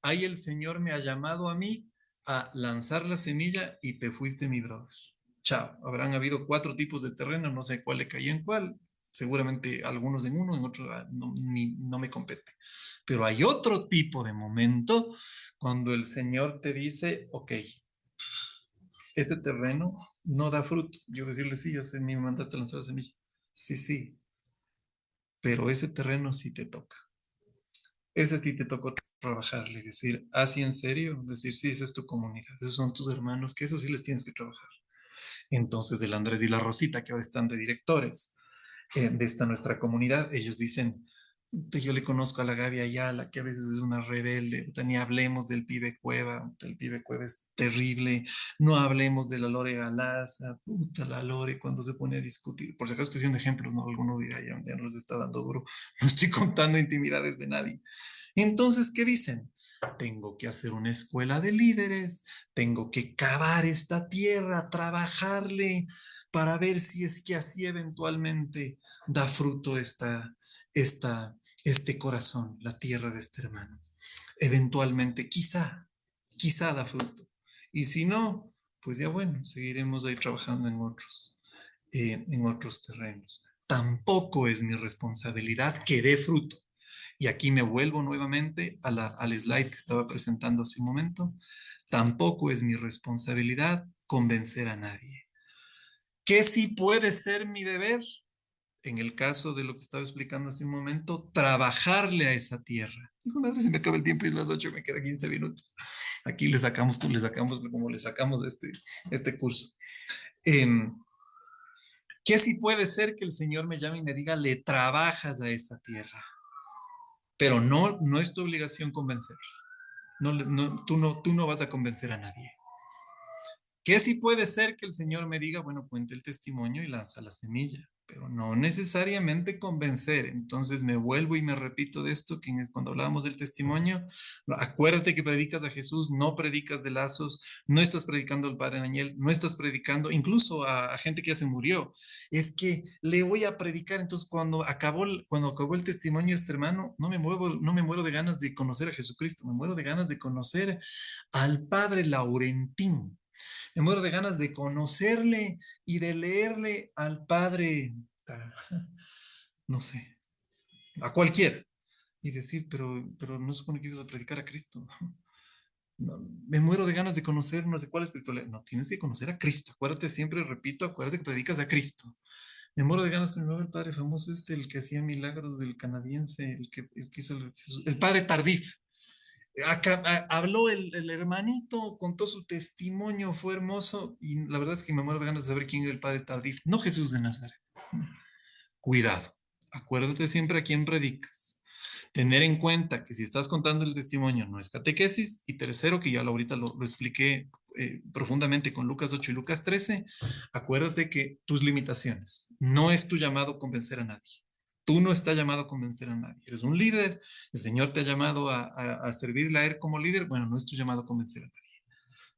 Ahí el Señor me ha llamado a mí a lanzar la semilla y te fuiste, mi brother. Chao. Habrán habido 4 tipos de terreno, no sé cuál le cayó en cuál. Seguramente algunos en uno, en otro no me compete. Pero hay otro tipo de momento cuando el Señor te dice, ok, ese terreno no da fruto. Yo decirle, sí, yo sé, me mandaste a lanzar la semilla. Sí, sí, pero ese terreno sí te toca. Ese sí te tocó trabajarle, decir, así en serio, decir, sí, esa es tu comunidad, esos son tus hermanos, que eso sí les tienes que trabajar. Entonces, el Andrés y la Rosita, que ahora están de directores de esta nuestra comunidad, ellos dicen, yo le conozco a la Gaby Ayala, que a veces es una rebelde, ni hablemos del pibe Cueva, el pibe Cueva es terrible, no hablemos de la Lore Galaza, puta la Lore cuando se pone a discutir, por si acaso estoy haciendo ejemplos, ¿no? Alguno dirá, ya nos está dando duro, no estoy contando intimidades de nadie. Entonces, ¿qué dicen? Tengo que hacer una escuela de líderes, tengo que cavar esta tierra, trabajarle para ver si es que así eventualmente da fruto este corazón, la tierra de este hermano. Eventualmente, quizá da fruto. Y si no, pues ya bueno, seguiremos ahí trabajando en otros terrenos. Tampoco es mi responsabilidad que dé fruto. Y aquí me vuelvo nuevamente al slide que estaba presentando hace un momento. Tampoco es mi responsabilidad convencer a nadie. ¿Qué sí puede ser mi deber? En el caso de lo que estaba explicando hace un momento, trabajarle a esa tierra. Dijo, madre, se me acaba el tiempo y es las 8, me quedan 15 minutos. Aquí le sacamos como le sacamos este curso. ¿Qué sí puede ser que el Señor me llame y me diga, le trabajas a esa tierra? Pero no es tu obligación convencerla. Tú no vas a convencer a nadie. Que sí puede ser que el Señor me diga, bueno, cuente el testimonio y lanza la semilla, pero no necesariamente convencer. Entonces me vuelvo y me repito de esto, que cuando hablábamos del testimonio, acuérdate que predicas a Jesús, no predicas de lazos, no estás predicando al Padre Daniel, no estás predicando incluso a gente que ya se murió. Es que le voy a predicar. Entonces cuando acabó el testimonio de este hermano, no me muero de ganas de conocer a Jesucristo, me muero de ganas de conocer al Padre Laurentín. Me muero de ganas de conocerle y de leerle al Padre, no sé, a cualquiera, y decir, pero no supone que ibas a predicar a Cristo. Me muero de ganas de conocer no sé cuál espiritualidad. No, tienes que conocer a Cristo. Acuérdate siempre, repito, acuérdate que predicas a Cristo. Me muero de ganas con el padre famoso el que hacía milagros del canadiense, el que hizo el padre Tardif. Habló el hermanito, contó su testimonio, fue hermoso y la verdad es que me muero de ganas de saber quién era el padre Tardif, no Jesús de Nazaret. Cuidado, acuérdate siempre a quién predicas. Tener en cuenta que si estás contando el testimonio no es catequesis. Y tercero, que ya ahorita lo expliqué profundamente con Lucas 8 y Lucas 13, acuérdate que tus limitaciones, no es tu llamado convencer a nadie. Tú no estás llamado a convencer a nadie. Eres un líder, el Señor te ha llamado a servirle a Él como líder. Bueno, no es tu llamado a convencer a nadie.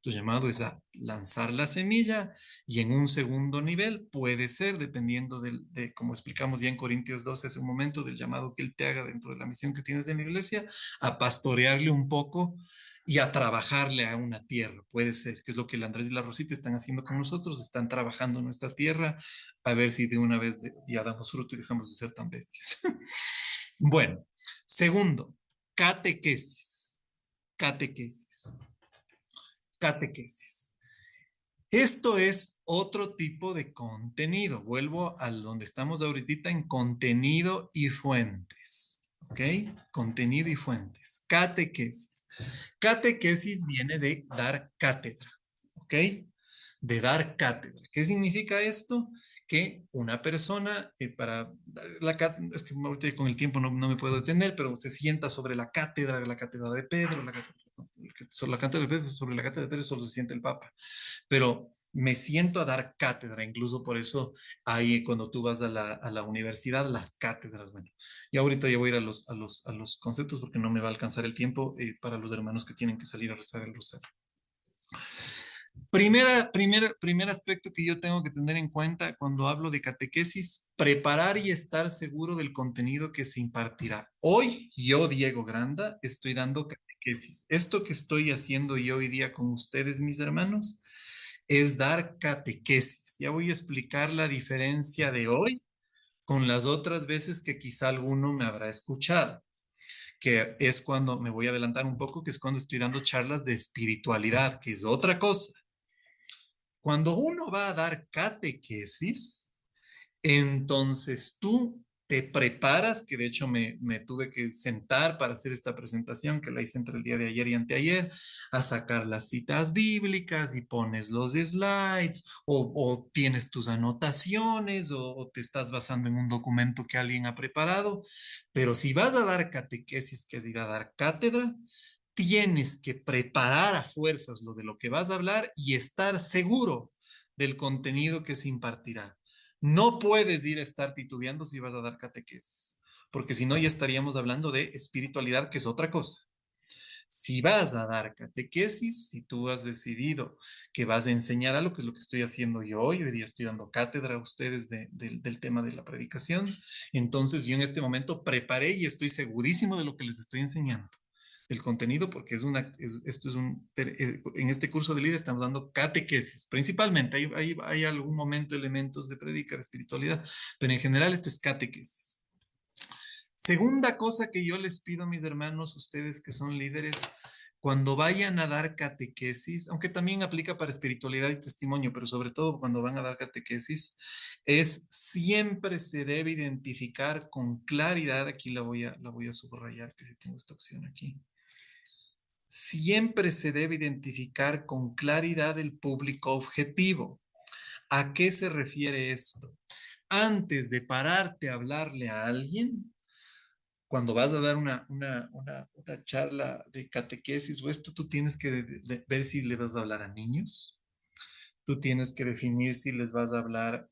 Tu llamado es a lanzar la semilla y en un segundo nivel puede ser, dependiendo como explicamos ya en Corintios 12 hace un momento, del llamado que Él te haga dentro de la misión que tienes en la iglesia, a pastorearle un poco y a trabajarle a una tierra. Puede ser, que es lo que el Andrés y la Rosita están haciendo con nosotros, están trabajando nuestra tierra a ver si de una vez ya damos fruto y dejamos de ser tan bestias. Bueno, segundo, catequesis. Catequesis. Catequesis. Esto es otro tipo de contenido. Vuelvo a donde estamos ahorita en contenido y fuentes. ¿Ok? Contenido y fuentes. Catequesis. Catequesis viene de dar cátedra. ¿Ok? De dar cátedra. ¿Qué significa esto? Que una persona, es que ahorita con el tiempo no me puedo detener, pero se sienta sobre la cátedra de Pedro, sobre la cátedra de Pedro, sobre la cátedra de Pedro solo se siente el Papa, pero me siento a dar cátedra, incluso por eso ahí cuando tú vas a la universidad, las cátedras, bueno, y ahorita ya voy a ir a los conceptos porque no me va a alcanzar el tiempo para los hermanos que tienen que salir a rezar el rosario. Primer aspecto que yo tengo que tener en cuenta cuando hablo de catequesis, preparar y estar seguro del contenido que se impartirá. Hoy, yo, Diego Granda, estoy dando catequesis. Esto que estoy haciendo yo hoy día con ustedes, mis hermanos, es dar catequesis. Ya voy a explicar la diferencia de hoy con las otras veces que quizá alguno me habrá escuchado, que es cuando, me voy a adelantar un poco, que es cuando estoy dando charlas de espiritualidad, que es otra cosa. Cuando uno va a dar catequesis, entonces tú te preparas, que de hecho me tuve que sentar para hacer esta presentación, que la hice entre el día de ayer y anteayer, a sacar las citas bíblicas y pones los slides, o tienes tus anotaciones, o te estás basando en un documento que alguien ha preparado. Pero si vas a dar catequesis, que es ir a dar cátedra, tienes que preparar a fuerzas lo de lo que vas a hablar y estar seguro del contenido que se impartirá. No puedes ir a estar titubeando si vas a dar catequesis, porque si no ya estaríamos hablando de espiritualidad, que es otra cosa. Si vas a dar catequesis, si tú has decidido que vas a enseñar algo, que es lo que estoy haciendo yo hoy día estoy dando cátedra a ustedes del tema de la predicación, entonces yo en este momento preparé y estoy segurísimo de lo que les estoy enseñando el contenido, porque en este curso de líder estamos dando catequesis, principalmente, hay algún momento elementos de predica, de espiritualidad, pero en general esto es catequesis. Segunda cosa que yo les pido, mis hermanos, ustedes que son líderes, cuando vayan a dar catequesis, aunque también aplica para espiritualidad y testimonio, pero sobre todo cuando van a dar catequesis, es siempre se debe identificar con claridad, aquí la voy a subrayar, que si tengo esta opción aquí. Siempre se debe identificar con claridad el público objetivo. ¿A qué se refiere esto? Antes de pararte a hablarle a alguien, cuando vas a dar una charla de catequesis o esto, tú tienes que ver si le vas a hablar a niños, tú tienes que definir si les vas a hablar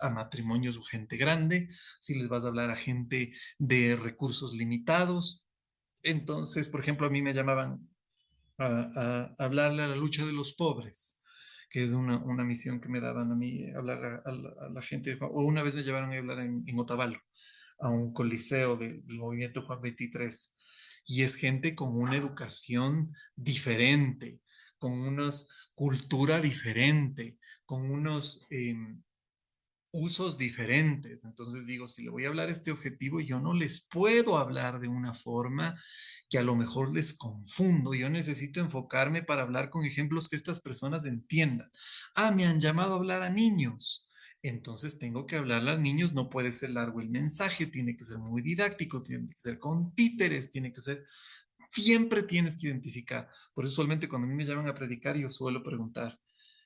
a matrimonios o gente grande, si les vas a hablar a gente de recursos limitados. Entonces, por ejemplo, a mí me llamaban a hablarle a la lucha de los pobres, que es una misión que me daban a mí, hablar a la gente. O una vez me llevaron a hablar en Otavalo, a un coliseo del movimiento Juan 23. Y es gente con una educación diferente, con una cultura diferente, con usos diferentes. Entonces digo, si le voy a hablar a este objetivo, yo no les puedo hablar de una forma que a lo mejor les confundo. Yo necesito enfocarme para hablar con ejemplos que estas personas entiendan. Ah, me han llamado a hablar a niños. Entonces tengo que hablarle a niños, no puede ser largo el mensaje, tiene que ser muy didáctico, tiene que ser con títeres, tiene que ser, siempre tienes que identificar. Por eso usualmente cuando a mí me llaman a predicar, yo suelo preguntar,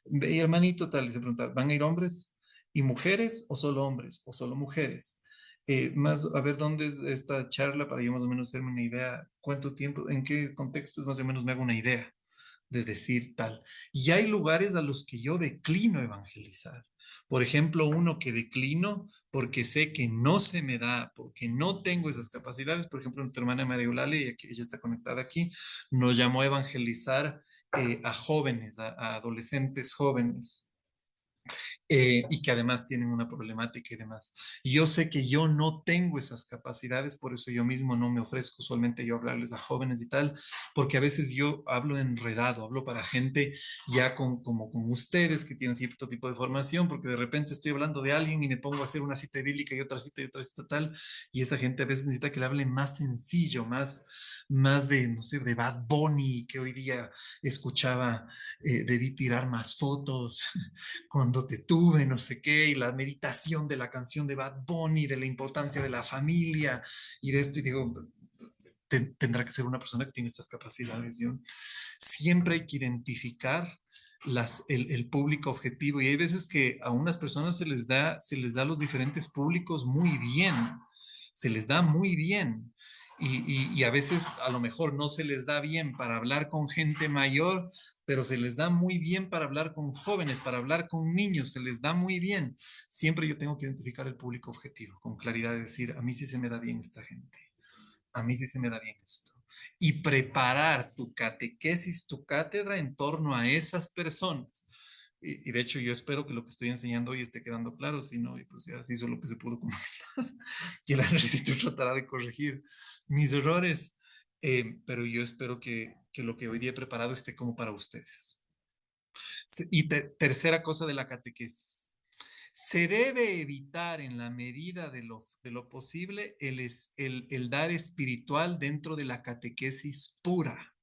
ve, hermanito, tal, y se preguntar, ¿van a ir hombres y mujeres o solo hombres o solo mujeres? Más, a ver, ¿dónde es esta charla para yo más o menos hacerme una idea? ¿Cuánto tiempo? ¿En qué contextos más o menos me hago una idea de decir tal? Y hay lugares a los que yo declino evangelizar. Por ejemplo, uno que declino porque sé que no se me da, porque no tengo esas capacidades. Por ejemplo, nuestra hermana María Eulalia, y aquí, ella está conectada aquí, nos llamó a evangelizar a jóvenes, a adolescentes jóvenes, y que además tienen una problemática y demás. Y yo sé que yo no tengo esas capacidades, por eso yo mismo no me ofrezco usualmente yo hablarles a jóvenes y tal, porque a veces yo hablo enredado, hablo para gente ya como con ustedes que tienen cierto tipo de formación, porque de repente estoy hablando de alguien y me pongo a hacer una cita bíblica y otra cita tal, y esa gente a veces necesita que le hable más sencillo, más de, no sé, de Bad Bunny, que hoy día escuchaba, debí tirar más fotos, cuando te tuve, no sé qué, y la meditación de la canción de Bad Bunny, de la importancia de la familia y de esto, y digo, tendrá que ser una persona que tiene estas capacidades. Yo siempre hay que identificar el público objetivo y hay veces que a unas personas se les da los diferentes públicos muy bien, se les da muy bien. Y a veces a lo mejor no se les da bien para hablar con gente mayor, pero se les da muy bien para hablar con jóvenes, para hablar con niños, se les da muy bien. Siempre yo tengo que identificar el público objetivo, con claridad, decir, a mí sí se me da bien esta gente, a mí sí se me da bien esto. Y preparar tu catequesis, tu cátedra en torno a esas personas. Y de hecho yo espero que lo que estoy enseñando hoy esté quedando claro, si no, y pues ya se hizo lo que se pudo con y el análisis tratará de corregir mis errores, pero yo espero que lo que hoy día he preparado esté como para ustedes. Y tercera cosa de la catequesis. Se debe evitar en la medida de lo posible el dar espiritual dentro de la catequesis pura.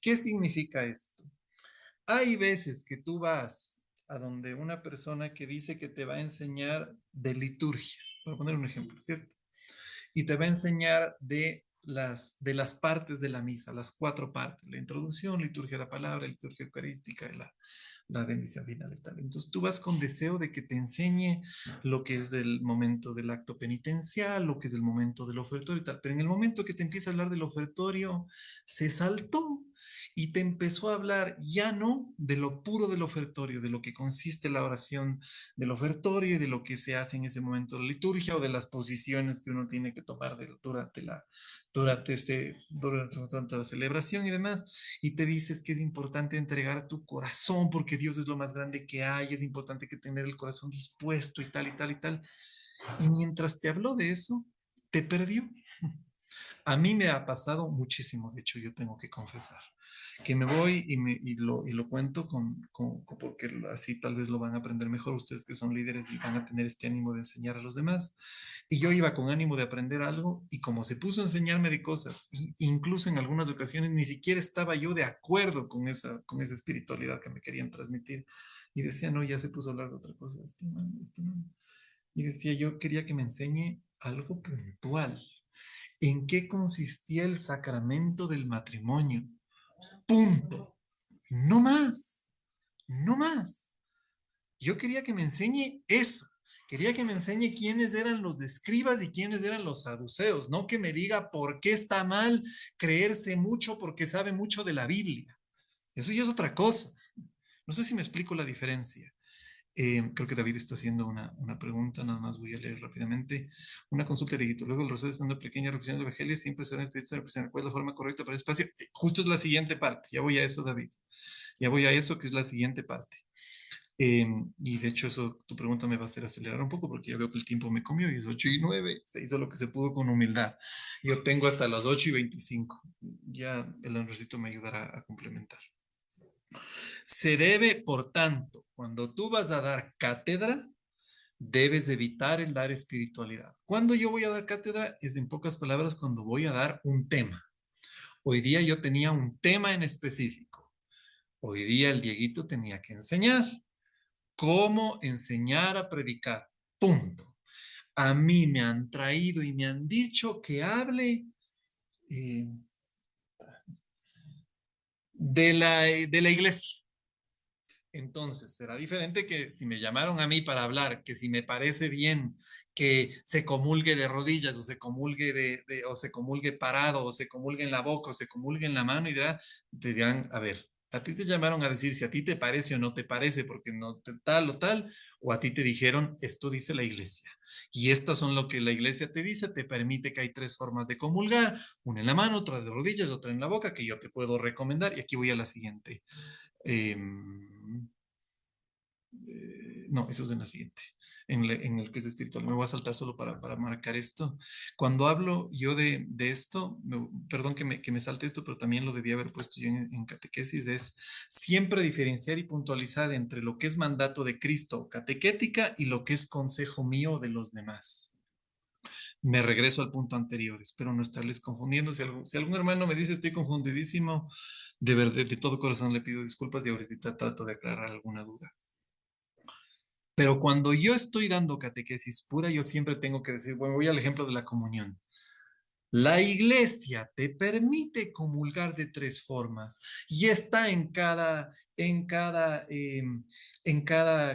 ¿Qué significa esto? Hay veces que tú vas a donde una persona que dice que te va a enseñar de liturgia, para poner un ejemplo, ¿cierto? Y te va a enseñar de las partes de la misa, las cuatro partes, la introducción, liturgia de la palabra, liturgia eucarística y la bendición final y tal. Entonces tú vas con deseo de que te enseñe lo que es el momento del acto penitencial, lo que es el momento del ofertorio y tal, pero en el momento que te empieza a hablar del ofertorio, se saltó y te empezó a hablar ya no de lo puro del ofertorio, de lo que consiste la oración del ofertorio y de lo que se hace en ese momento de la liturgia o de las posiciones que uno tiene que tomar durante la celebración y demás. Y te dices que es importante entregar tu corazón porque Dios es lo más grande que hay, es importante que tener el corazón dispuesto y tal y tal y tal. Y mientras te habló de eso, te perdió. A mí me ha pasado muchísimo, de hecho, yo tengo que confesar, que me voy y lo cuento porque así tal vez lo van a aprender mejor ustedes que son líderes y van a tener este ánimo de enseñar a los demás. Y yo iba con ánimo de aprender algo y como se puso a enseñarme de cosas, incluso en algunas ocasiones ni siquiera estaba yo de acuerdo con esa espiritualidad que me querían transmitir. Y decía, no, ya se puso a hablar de otra cosa, este man, este man. Y decía, yo quería que me enseñe algo puntual. ¿En qué consistía el sacramento del matrimonio? Punto. No más, no más. Yo quería que me enseñe eso. Quería que me enseñe quiénes eran los escribas y quiénes eran los saduceos, no que me diga por qué está mal creerse mucho porque sabe mucho de la Biblia. Eso ya es otra cosa. No sé si me explico la diferencia. Creo que David está haciendo una pregunta, nada más voy a leer rápidamente. Una consulta de Guito. Luego el rosario es una pequeña reflexión del Evangelio, siempre será espiritual, ¿cuál es la forma correcta para el espacio? Justo es la siguiente parte, ya voy a eso, David. Ya voy a eso, que es la siguiente parte. Y de hecho, eso, tu pregunta me va a hacer acelerar un poco porque ya veo que el tiempo me comió y es 8:09. Se hizo lo que se pudo con humildad. Yo tengo hasta las 8:25. Ya el Andresito me ayudará a complementar. Se debe, por tanto, cuando tú vas a dar cátedra, Debes evitar el dar espiritualidad. Cuando yo voy a dar cátedra es en pocas palabras cuando voy a dar un tema. Hoy día yo tenía un tema en específico. Hoy día el Dieguito tenía que enseñar. ¿Cómo enseñar a predicar? Punto. A mí me han traído y me han dicho que hable eh, de la iglesia. Entonces, será diferente que si me llamaron a mí para hablar, que si me parece bien que se comulgue de rodillas o se comulgue o se comulgue parado o se comulgue en la boca o se comulgue en la mano y te dirán, a ver, a ti te llamaron a decir si a ti te parece o no te parece porque no te tal o tal, o a ti te dijeron, esto dice la iglesia. Y estas son lo que la iglesia te dice, te permite que hay tres formas de comulgar, una en la mano, otra de rodillas, otra en la boca, que yo te puedo recomendar. Y aquí voy a la siguiente. Eh, no, eso es en la siguiente, en el que es espiritual. Me voy a saltar solo para marcar esto. Cuando hablo yo de esto, perdón que me salte esto, pero también lo debía haber puesto yo en catequesis, es siempre diferenciar y puntualizar entre lo que es mandato de Cristo catequética y lo que es consejo mío de los demás. Me regreso al punto anterior, espero no estarles confundiendo. Si algún hermano me dice estoy confundidísimo, de verdad, de todo corazón le pido disculpas y ahorita trato de aclarar alguna duda. Pero cuando yo estoy dando catequesis pura, yo siempre tengo que decir, bueno, voy al ejemplo de la comunión. La iglesia te permite comulgar de tres formas y está en cada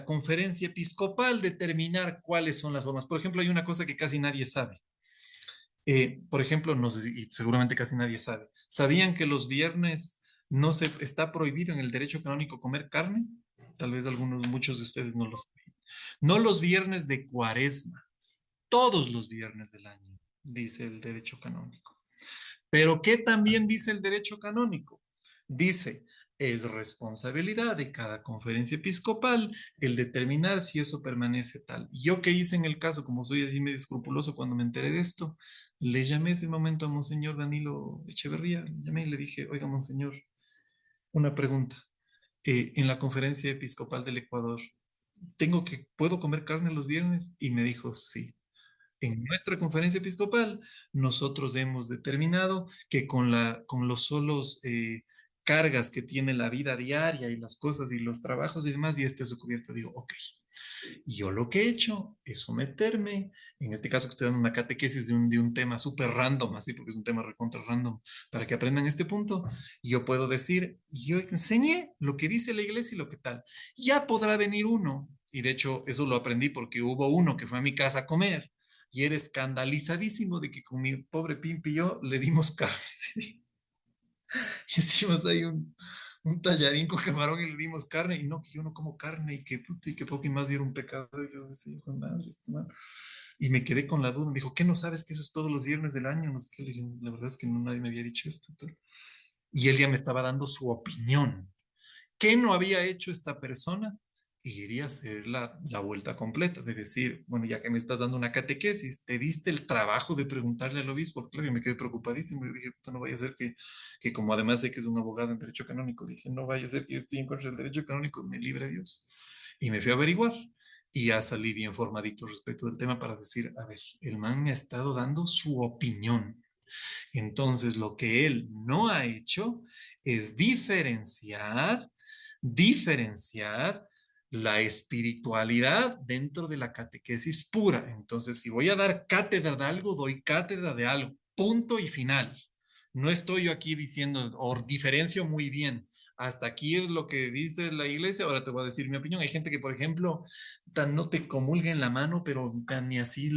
conferencia episcopal determinar cuáles son las formas. Por ejemplo, hay una cosa que casi nadie sabe. Por ejemplo, no sé si, y seguramente casi nadie sabe. ¿Sabían que los viernes no se está prohibido en el derecho canónico comer carne? Tal vez muchos de ustedes no lo saben. No los viernes de Cuaresma, todos los viernes del año, dice el derecho canónico. Pero ¿qué también dice el derecho canónico? Dice, es responsabilidad de cada conferencia episcopal el determinar si eso permanece tal. Yo qué hice en el caso, como soy así medio escrupuloso cuando me enteré de esto, le llamé ese momento a Monseñor Danilo Echeverría, le llamé y le dije, oiga, Monseñor, una pregunta. En la conferencia episcopal del Ecuador, ¿puedo comer carne los viernes? Y me dijo, sí. En nuestra conferencia episcopal, nosotros hemos determinado que con los solos cargas que tiene la vida diaria y las cosas y los trabajos y demás, y este es su cubierto, digo, ok. Yo lo que he hecho es someterme, en este caso que estoy dando una catequesis de un tema súper random, así porque es un tema recontra random, para que aprendan este punto, yo puedo decir, yo enseñé lo que dice la iglesia y lo que tal. Ya podrá venir uno, y de hecho eso lo aprendí porque hubo uno que fue a mi casa a comer, y era escandalizadísimo de que con mi pobre Pimpi y yo le dimos carne. ¿Sí? Hicimos ahí un tallarín con camarón y le dimos carne, y no, que yo no como carne, y que poco y más era un pecado. Y yo decía, hijo de madre, y me quedé con la duda. Me dijo, ¿qué no sabes que eso es todos los viernes del año? No sé qué. Le dije, la verdad es que nadie me había dicho esto. Y él ya me estaba dando su opinión. ¿Qué no había hecho esta persona? Y iría a hacer la vuelta completa, de decir, bueno, ya que me estás dando una catequesis, te diste el trabajo de preguntarle al obispo. Claro, y me quedé preocupadísimo. Y dije, puta, no vaya a ser que como además sé que es un abogado en derecho canónico, dije, no vaya a ser que yo estoy en contra del derecho canónico, me libre Dios. Y me fui a averiguar y ya salí bien formadito respecto del tema para decir, a ver, el man me ha estado dando su opinión. Entonces, lo que él no ha hecho es diferenciar la espiritualidad dentro de la catequesis pura. Entonces, si voy a dar cátedra de algo, doy cátedra de algo. Punto y final. No estoy yo aquí diciendo, o diferencio muy bien. Hasta aquí es lo que dice la iglesia. Ahora te voy a decir mi opinión. Hay gente que, por ejemplo, tan no te comulga en la mano, pero tan ni así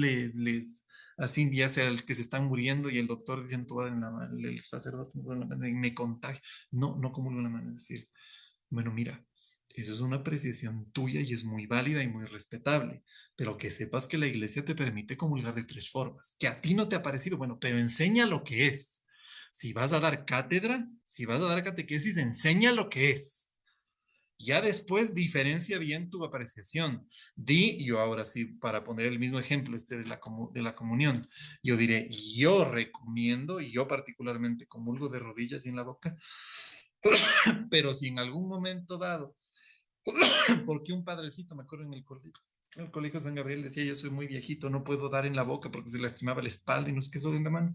así ya sea el que se están muriendo y el doctor diciendo, tú vas en la mano, el sacerdote me contagia. No, no comulgo en la mano. Es decir, bueno, mira, eso es una apreciación tuya y es muy válida y muy respetable, pero que sepas que la iglesia te permite comulgar de tres formas, que a ti no te ha parecido, bueno, pero enseña lo que es. Si vas a dar cátedra, si vas a dar catequesis, enseña lo que es. Ya después diferencia bien tu apreciación. Yo ahora sí, para poner el mismo ejemplo de la comunión, yo diré, yo recomiendo, y yo particularmente comulgo de rodillas y en la boca, pero si en algún momento dado, porque un padrecito, me acuerdo en el colegio, El colegio San Gabriel decía, yo soy muy viejito, no puedo dar en la boca porque se lastimaba la espalda y no sé qué, eso en la mano.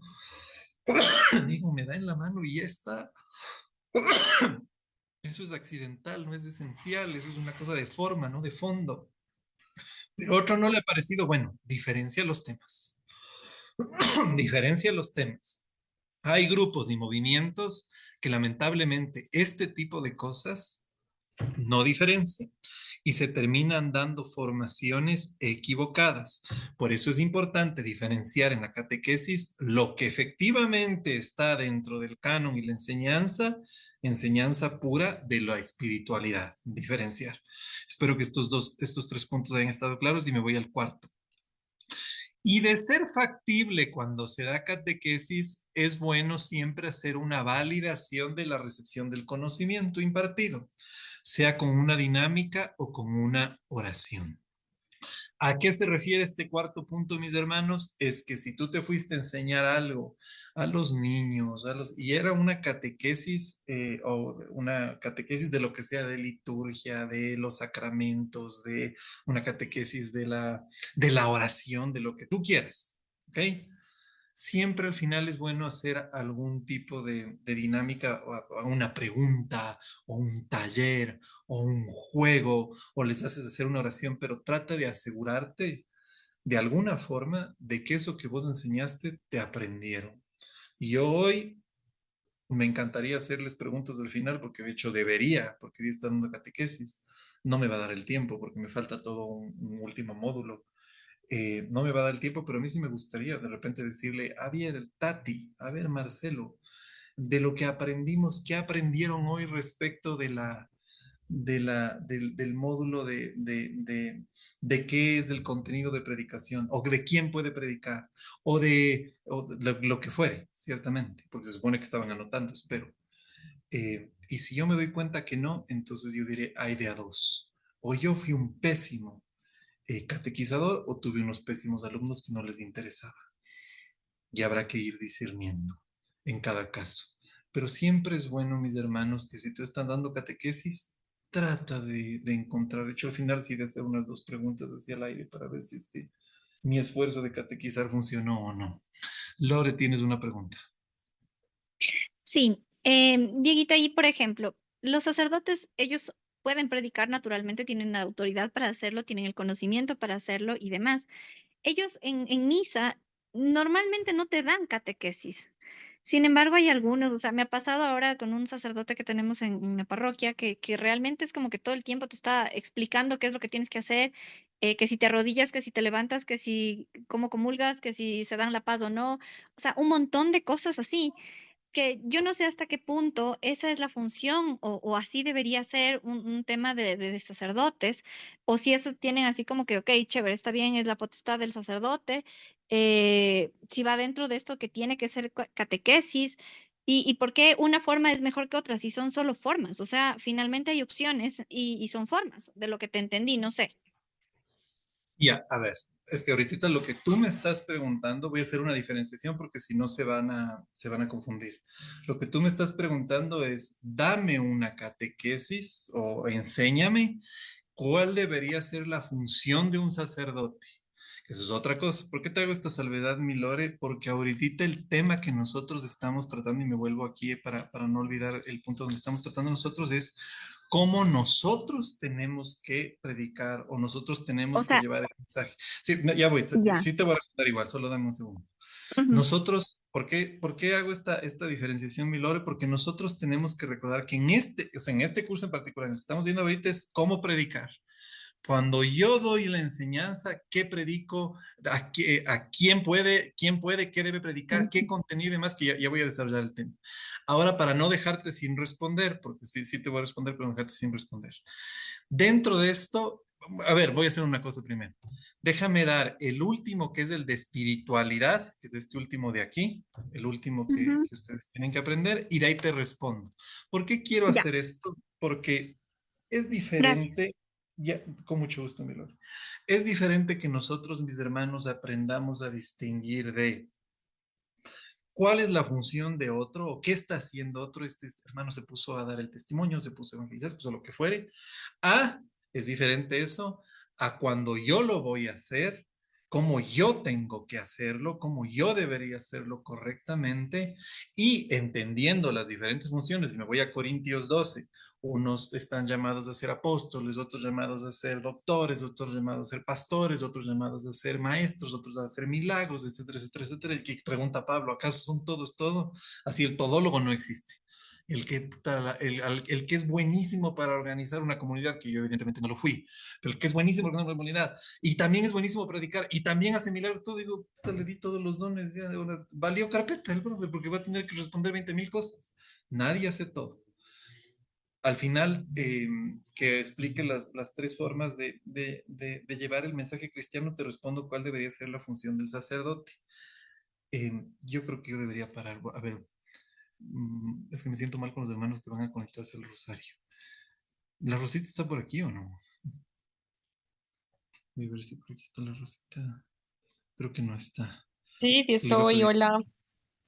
Digo, me da en la mano y ya está. Eso es accidental, no es esencial, eso es una cosa de forma, no de fondo. Pero otro no le ha parecido, bueno, diferencia los temas. Diferencia los temas. Hay grupos y movimientos que lamentablemente este tipo de cosas no diferencian y se terminan dando formaciones equivocadas. Por eso es importante diferenciar en la catequesis lo que efectivamente está dentro del canon y la enseñanza, enseñanza pura de la espiritualidad, diferenciar. Espero que estos tres puntos hayan estado claros y me voy al cuarto. Y de ser factible cuando se da catequesis, es bueno siempre hacer una validación de la recepción del conocimiento impartido, sea con una dinámica o con una oración. ¿A qué se refiere este cuarto punto, mis hermanos? Es que si tú te fuiste a enseñar algo a los niños, y era una catequesis o una catequesis de lo que sea, de liturgia, de los sacramentos, de una catequesis de la oración, de lo que tú quieras, ¿ok? Siempre al final es bueno hacer algún tipo de dinámica, o una pregunta, o un taller, o un juego, o les haces hacer una oración, pero trata de asegurarte de alguna forma de que eso que vos enseñaste te aprendieron. Y yo hoy me encantaría hacerles preguntas al final, porque de hecho debería, porque hoy está dando catequesis. No me va a dar el tiempo, porque me falta todo un último módulo. No me va a dar el tiempo, pero a mí sí me gustaría de repente decirle, a ver, Tati, a ver, Marcelo, de lo que aprendimos, ¿qué aprendieron hoy respecto del módulo de qué es el contenido de predicación, o de quién puede predicar, o de lo que fuere, ciertamente, porque se supone que estaban anotando, espero. Y si yo me doy cuenta que no, entonces yo diré, hay de a dos. O yo fui un pésimo catequizador o tuve unos pésimos alumnos que no les interesaba. Y habrá que ir discerniendo en cada caso. Pero siempre es bueno, mis hermanos, que si tú estás dando catequesis, trata de encontrar, de hecho al final sí de hacer unas dos preguntas hacia el aire para ver si es que mi esfuerzo de catequizar funcionó o no. Lore, tienes una pregunta. Sí, Dieguito, ahí, por ejemplo, los sacerdotes, ellos pueden predicar naturalmente, tienen la autoridad para hacerlo, tienen el conocimiento para hacerlo y demás. Ellos en misa normalmente no te dan catequesis. Sin embargo, hay algunos, o sea, me ha pasado ahora con un sacerdote que tenemos en la parroquia que realmente es como que todo el tiempo te está explicando qué es lo que tienes que hacer, que si te arrodillas, que si te levantas, que si cómo comulgas, que si se dan la paz o no, o sea, un montón de cosas así que yo no sé hasta qué punto esa es la función o así debería ser un tema de sacerdotes, o si eso tienen así como que, ok, chévere, está bien, es la potestad del sacerdote, si va dentro de esto que tiene que ser catequesis, y por qué una forma es mejor que otra, si son solo formas, o sea, finalmente hay opciones y son formas, de lo que te entendí, no sé. Ya, a ver, es que ahorita lo que tú me estás preguntando, voy a hacer una diferenciación porque si no se van a confundir. Lo que tú me estás preguntando es, dame una catequesis o enséñame cuál debería ser la función de un sacerdote. Eso es otra cosa. ¿Por qué te hago esta salvedad, mi Lore? Porque ahorita el tema que nosotros estamos tratando, y me vuelvo aquí para no olvidar el punto donde estamos tratando nosotros, es cómo nosotros tenemos que predicar o nosotros O tenemos que sea, llevar el mensaje. Sí, no, ya voy, ya. sí te voy a responder igual, solo dame un segundo. Ujú. Nosotros, por qué hago esta diferenciación, mi Lore? Porque nosotros tenemos que recordar que o sea, en este curso en particular, en el que estamos viendo ahorita es cómo predicar. Cuando yo doy la enseñanza, ¿qué predico? A quién puede, qué debe predicar, qué contenido y demás? Que ya voy a desarrollar el tema. Ahora, para no dejarte sin responder, porque sí te voy a responder, pero no dejarte sin responder. Dentro de esto, a ver, voy a hacer una cosa primero. Déjame dar el último, que es el de espiritualidad, que es este último de aquí, el último Ujú. que ustedes tienen que aprender, y de ahí te respondo. ¿Por qué quiero Ya, hacer esto? Porque es gracias. diferente, ya, con mucho gusto, mi Lord. Es diferente que nosotros, mis hermanos, aprendamos a distinguir de cuál es la función de otro o qué está haciendo otro. Este hermano se puso a dar el testimonio, se puso a evangelizar, se puso lo que fuere. A, es diferente eso, a cuando yo lo voy a hacer, cómo yo tengo que hacerlo, cómo yo debería hacerlo correctamente y entendiendo las diferentes funciones. Y me voy a Corintios 12. Unos están llamados a ser apóstoles, otros llamados a ser doctores, otros llamados a ser pastores, otros llamados a ser maestros, otros a hacer milagros, etcétera, etcétera, etcétera. Y que pregunta Pablo, ¿acaso son todos todo? Así el todólogo no existe. El que es buenísimo para organizar una comunidad, que yo evidentemente no lo fui, pero el que es buenísimo para organizar una comunidad, y también es buenísimo predicar, y también hace milagros, todo, digo, puta, le di todos los dones, ya, ahora, valió carpeta el profe, porque va a tener que responder 20.000 cosas. Nadie hace todo. Al final, que explique las tres formas de llevar el mensaje cristiano, te respondo cuál debería ser la función del sacerdote. Yo creo que yo debería parar, a ver, es que me siento mal con los hermanos que van a conectarse al rosario. ¿La Rosita está por aquí o no? Voy a ver si por aquí está la Rosita. Creo que no está. Sí, sí Es que le iba a estoy, pedir. hola,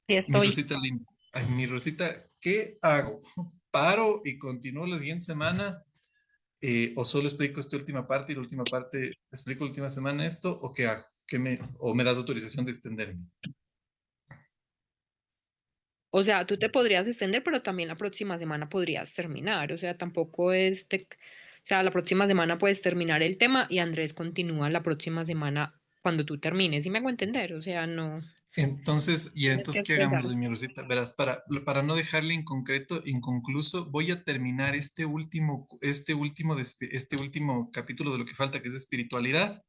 sí Mi estoy. Rosita linda. Ay, mi Rosita, ¿qué hago? ¿Paro y continúo la siguiente semana? ¿O solo explico esta última parte y la última parte explico la última semana esto? ¿O qué hago? ¿O me das autorización de extenderme? O sea, tú te podrías extender, pero también la próxima semana podrías terminar. O sea, tampoco o sea, la próxima semana puedes terminar el tema y Andrés continúa la próxima semana cuando tú termines. ¿Sí me hago entender? O sea, no Entonces, y tienes que entonces, ¿qué esperar. hagamos, doña Rosita? Verás, para no dejarle en concreto, inconcluso, voy a terminar este último capítulo de lo que falta, que es de espiritualidad.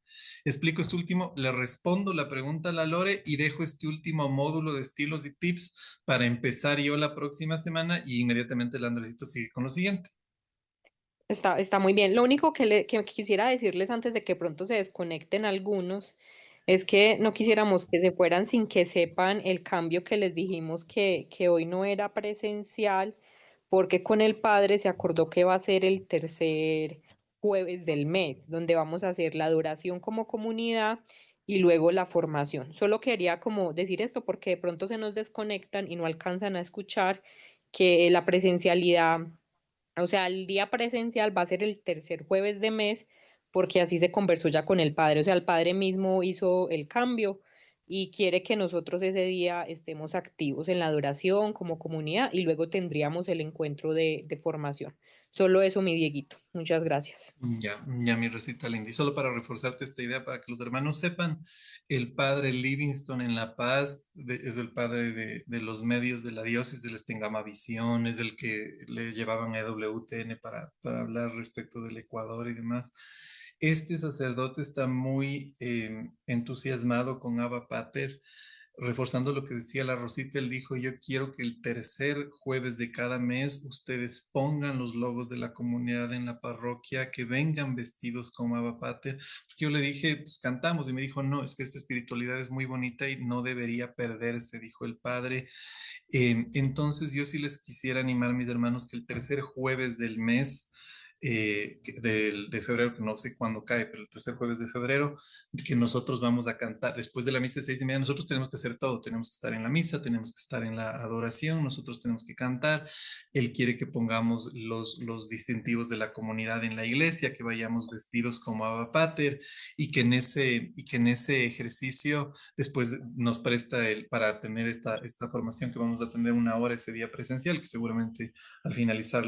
Explico este último, le respondo la pregunta a la Lore y dejo este último módulo de estilos y tips para empezar yo la próxima semana y inmediatamente el Andresito sigue con lo siguiente. Está muy bien. Lo único que quisiera decirles antes de que pronto se desconecten algunos es que no quisiéramos que se fueran sin que sepan el cambio que les dijimos que hoy no era presencial, porque con el padre se acordó que va a ser el tercer jueves del mes, donde vamos a hacer la adoración como comunidad y luego la formación. Solo quería como decir esto porque de pronto se nos desconectan y no alcanzan a escuchar que la presencialidad, o sea, el día presencial va a ser el tercer jueves de mes porque así se conversó ya con el padre. O sea, el padre mismo hizo el cambio y quiere que nosotros ese día estemos activos en la adoración como comunidad y luego tendríamos el encuentro de formación. Solo eso, mi Dieguito. Muchas gracias. Ya, mi recita linda. Y solo para reforzarte esta idea, para que los hermanos sepan, el padre Livingston en La Paz es el padre de los medios de la diócesis, él está en Gamavisión, es el que le llevaban a EWTN para hablar respecto del Ecuador y demás. Este sacerdote está muy entusiasmado con Abba Pater, reforzando lo que decía la Rosita. Él dijo, yo quiero que el tercer jueves de cada mes ustedes pongan los logos de la comunidad en la parroquia, que vengan vestidos como Abba Pater. Porque yo le dije, pues cantamos, y me dijo, no, es que esta espiritualidad es muy bonita y no debería perderse, dijo el padre. Entonces yo sí les quisiera animar, mis hermanos, que el tercer jueves del mes de febrero, que no sé cuándo cae, pero el tercer jueves de febrero, que nosotros vamos a cantar después de la misa de 6:30. Nosotros tenemos que hacer todo, tenemos que estar en la misa, tenemos que estar en la adoración, nosotros tenemos que cantar. Él quiere que pongamos los distintivos de la comunidad en la iglesia, que vayamos vestidos como Abba Pater y que en ese ejercicio después nos presta para tener esta formación, que vamos a tener 1 hora ese día presencial, que seguramente al finalizar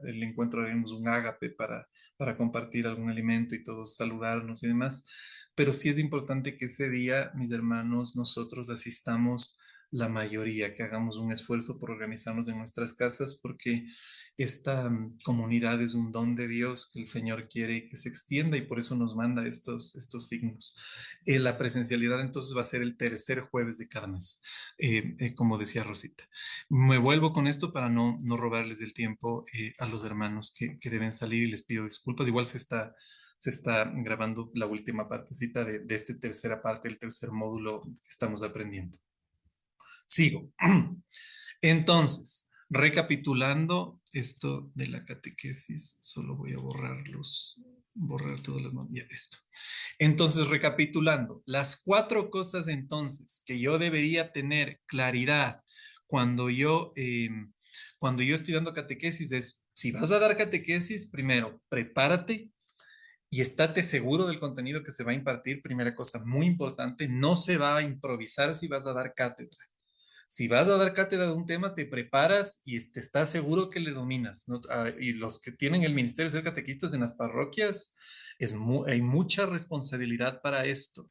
el encuentro haremos un ágape para compartir algún alimento y todos saludarnos y demás. Pero sí es importante que ese día, mis hermanos, nosotros asistamos la mayoría, que hagamos un esfuerzo por organizarnos en nuestras casas, porque esta comunidad es un don de Dios que el Señor quiere que se extienda y por eso nos manda estos signos. La presencialidad entonces va a ser el tercer jueves de cada mes, como decía Rosita. Me vuelvo con esto para no robarles el tiempo a los hermanos que deben salir y les pido disculpas. Igual se está grabando la última partecita de esta tercera parte, el tercer módulo que estamos aprendiendo. Sigo. Entonces, recapitulando esto de la catequesis, solo voy a borrar todas las ya esto. Entonces, recapitulando, las 4 cosas entonces que yo debería tener claridad cuando yo estoy dando catequesis es, si vas a dar catequesis, primero, prepárate y estate seguro del contenido que se va a impartir. Primera cosa muy importante, no se va a improvisar si vas a dar cátedra. Si vas a dar cátedra de un tema, te preparas y te estás seguro que le dominas, ¿no? Y los que tienen el ministerio de ser catequistas en las parroquias, hay mucha responsabilidad para esto.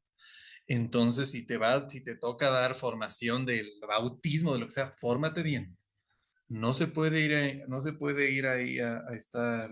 Entonces, si te toca dar formación del bautismo, de lo que sea, fórmate bien. No se puede ir ahí a estar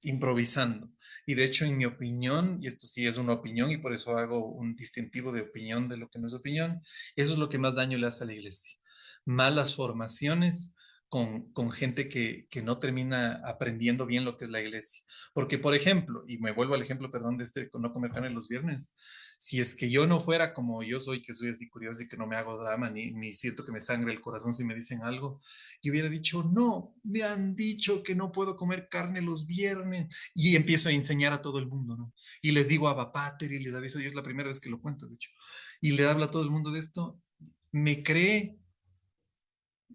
improvisando. Y de hecho, en mi opinión, y esto sí es una opinión y por eso hago un distintivo de opinión de lo que no es opinión, eso es lo que más daño le hace a la iglesia. Malas formaciones con gente que no termina aprendiendo bien lo que es la iglesia. Porque, por ejemplo, y me vuelvo al ejemplo, perdón, de con no comer carne los viernes, si es que yo no fuera como yo soy, que soy así curioso y que no me hago drama, ni siento que me sangre el corazón si me dicen algo, y hubiera dicho, no, me han dicho que no puedo comer carne los viernes. Y empiezo a enseñar a todo el mundo, ¿no? Y les digo a Pater y les aviso, yo es la primera vez que lo cuento, de hecho. Y le habla a todo el mundo de esto. Me cree,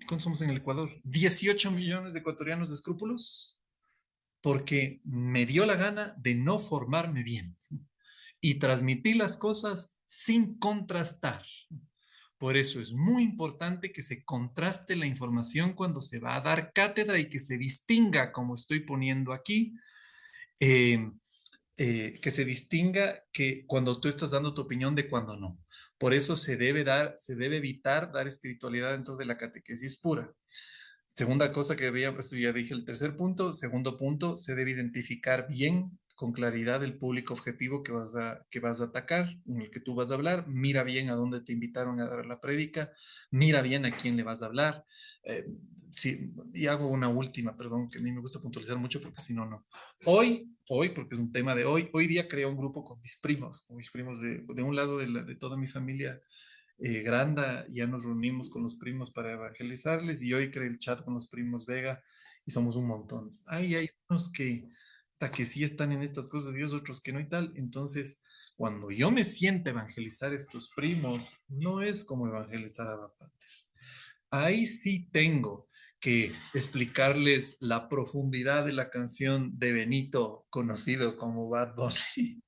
¿cuántos somos en el Ecuador? 18 millones de ecuatorianos escrupulosos, porque me dio la gana de no formarme bien y transmitir las cosas sin contrastar. Por eso es muy importante que se contraste la información cuando se va a dar cátedra y que se distinga, como estoy poniendo aquí, eh, que se distinga que cuando tú estás dando tu opinión de cuando no. Por eso se debe evitar dar espiritualidad dentro de la catequesis pura. Segunda cosa que veía, pues ya dije el tercer punto. Segundo punto, se debe identificar bien, con claridad, el público objetivo que vas a atacar, en el que tú vas a hablar. Mira bien a dónde te invitaron a dar la prédica. Mira bien a quién le vas a hablar. Eh, sí, y hago una última, perdón, que a mí me gusta puntualizar mucho porque si no, no. Hoy, porque es un tema de hoy día creo un grupo con mis primos de un lado de toda mi familia Granda, ya nos reunimos con los primos para evangelizarles y hoy creé el chat con los primos Vega y somos un montón. Hay unos que sí están en estas cosas de Dios, otros que no y tal. Entonces, cuando yo me siento a evangelizar a estos primos, no es como evangelizar a Bapater. Ahí sí tengo que explicarles la profundidad de la canción de Benito, conocido como Bad Bunny.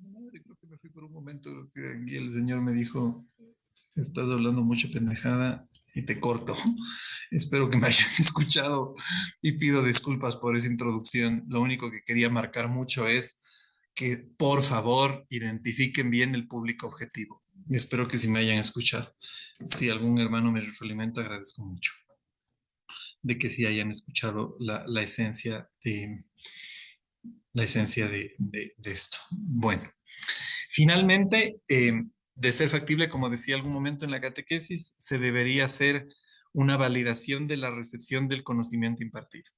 Madre, creo que me fui por un momento, creo que aquí el Señor me dijo, estás hablando mucha pendejada y te corto. Espero que me hayan escuchado y pido disculpas por esa introducción. Lo único que quería marcar mucho es que por favor identifiquen bien el público objetivo. Y espero que sí me hayan escuchado. Si algún hermano me retroalimenta, agradezco mucho de que sí hayan escuchado la esencia de esto. Bueno, finalmente, de ser factible, como decía algún momento en la catequesis, se debería hacer una validación de la recepción del conocimiento impartido.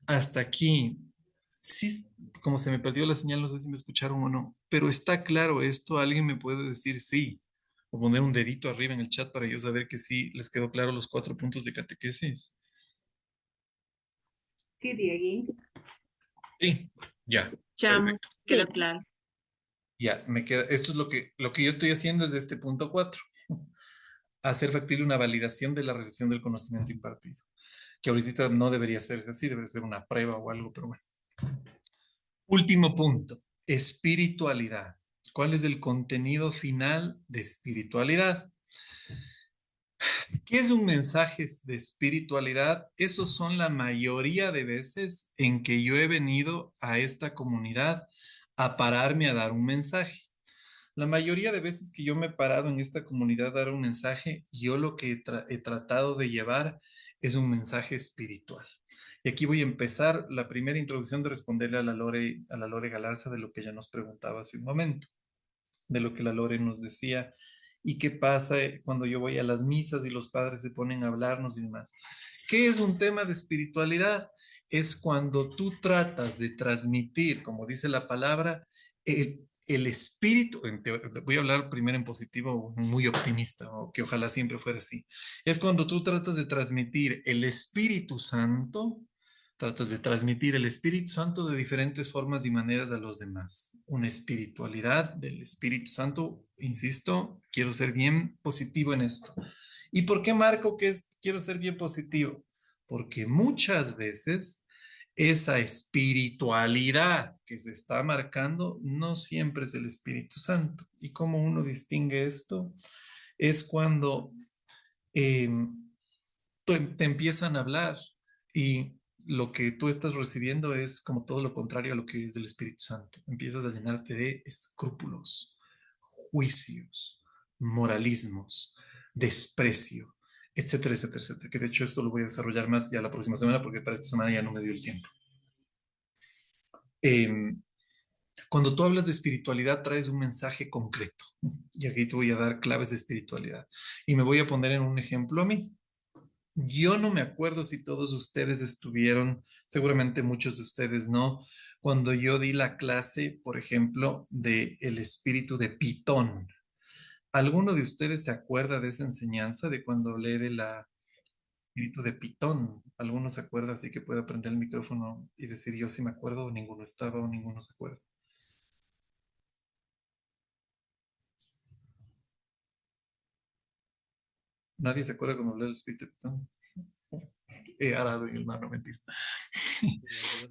Hasta aquí, sí, como se me perdió la señal, no sé si me escucharon o no, pero está claro esto, alguien me puede decir sí, o poner un dedito arriba en el chat para yo saber que sí les quedó claro los 4 puntos de catequesis. Sí, Diego. Sí, ya. Escuchamos, Perfecto. quedó claro. Ya, me queda, esto es lo que yo estoy haciendo es de este punto 4, hacer factible una validación de la recepción del conocimiento impartido, que ahorita no debería ser así, debe ser una prueba o algo, pero bueno. Último punto, espiritualidad. ¿Cuál es el contenido final de espiritualidad? ¿Qué es un mensaje de espiritualidad? Esos son la mayoría de veces en que yo he venido a esta comunidad a pararme a dar un mensaje. La mayoría de veces que yo me he parado en esta comunidad a dar un mensaje, yo lo que he tratado de llevar es un mensaje espiritual. Y aquí voy a empezar la primera introducción de responderle a la Lore Galarza de lo que ella nos preguntaba hace un momento, de lo que la Lore nos decía. ¿Y qué pasa cuando yo voy a las misas y los padres se ponen a hablarnos y demás? ¿Qué es un tema de espiritualidad? Es cuando tú tratas de transmitir, como dice la palabra, el espíritu, voy a hablar primero en positivo, muy optimista, o que ojalá siempre fuera así. Es cuando tú tratas de transmitir el Espíritu Santo, tratas de transmitir el Espíritu Santo de diferentes formas y maneras a los demás. Una espiritualidad del Espíritu Santo, insisto, quiero ser bien positivo en esto. ¿Y por qué marco que quiero ser bien positivo? Porque muchas veces esa espiritualidad que se está marcando no siempre es del Espíritu Santo. ¿Y cómo uno distingue esto? Es cuando eh, te empiezan a hablar y lo que tú estás recibiendo es como todo lo contrario a lo que es del Espíritu Santo. Empiezas a llenarte de escrúpulos, juicios, moralismos, desprecio, etcétera, etcétera, etcétera. Que de hecho esto lo voy a desarrollar más ya la próxima semana porque para esta semana ya no me dio el tiempo. Em, Cuando tú hablas de espiritualidad, traes un mensaje concreto. Y aquí te voy a dar claves de espiritualidad. Y me voy a poner en un ejemplo a mí. Yo no me acuerdo si todos ustedes estuvieron, seguramente muchos de ustedes no, cuando yo di la clase, por ejemplo, de el espíritu de Pitón. ¿Alguno de ustedes se acuerda de esa enseñanza de cuando hablé del espíritu de Pitón? ¿Alguno se acuerda así que puede prender el micrófono y decir yo sí me acuerdo o ninguno estaba o ninguno se acuerda? ¿Nadie se acuerda cuando hablé del espíritu de Pitón? He arado en el mar, no mentira.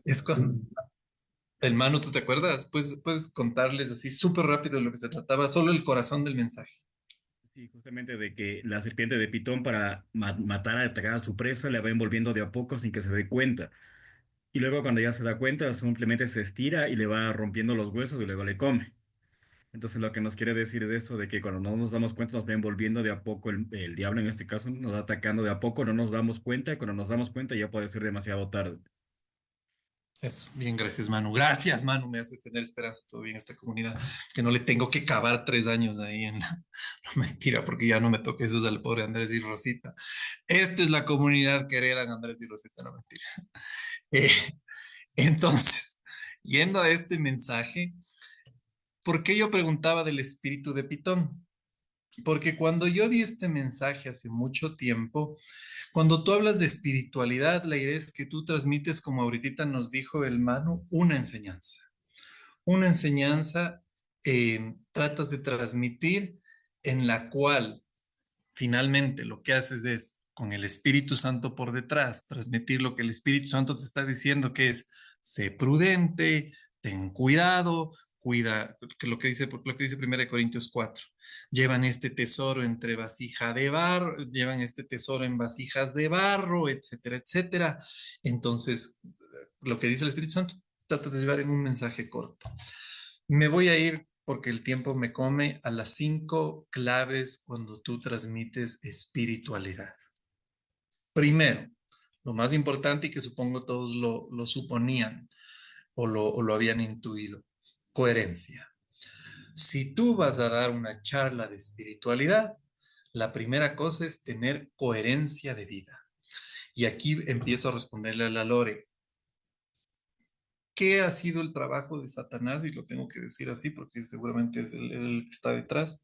Es cuando, hermano, ¿tú te acuerdas? Pues puedes contarles así súper rápido de lo que se trataba, solo el corazón del mensaje. Sí, justamente de que la serpiente de Pitón para matar, atacar a su presa, le va envolviendo de a poco sin que se dé cuenta. Y luego cuando ya se da cuenta, simplemente se estira y le va rompiendo los huesos y luego le come. Entonces lo que nos quiere decir es eso, de que cuando no nos damos cuenta nos va envolviendo de a poco el diablo en este caso, nos va atacando de a poco, no nos damos cuenta y cuando nos damos cuenta ya puede ser demasiado tarde. Eso, bien, gracias, Manu. Gracias, Manu, me haces tener esperanza todavía en esta comunidad, que no le tengo que cavar 3 años ahí en la... No, mentira, porque ya no me toque eso al pobre Andrés y Rosita. Esta es la comunidad que heredan Andrés y Rosita, no mentira. Eh, entonces, yendo a este mensaje, ¿por qué yo preguntaba del espíritu de Pitón? Porque cuando yo di este mensaje hace mucho tiempo, cuando tú hablas de espiritualidad, la idea es que tú transmites, como ahorita nos dijo el Manu, una enseñanza. Una enseñanza tratas de transmitir en la cual finalmente lo que haces es, con el Espíritu Santo por detrás, transmitir lo que el Espíritu Santo te está diciendo, que es, sé prudente, ten cuidado, cuida, que lo que dice 1 Corintios 4. Llevan este tesoro entre vasija de barro, llevan este tesoro en vasijas de barro, etcétera, etcétera. Entonces, lo que dice el Espíritu Santo, trata de llevar en un mensaje corto. Me voy a ir porque el tiempo me come a las 5 claves cuando tú transmites espiritualidad. Primero, lo más importante y que supongo todos lo suponían o lo habían intuido, coherencia. Si tú vas a dar una charla de espiritualidad, la primera cosa es tener coherencia de vida. Y aquí empiezo a responderle a la Lore. ¿Qué ha sido el trabajo de Satanás? Y lo tengo que decir así porque seguramente es el que está detrás,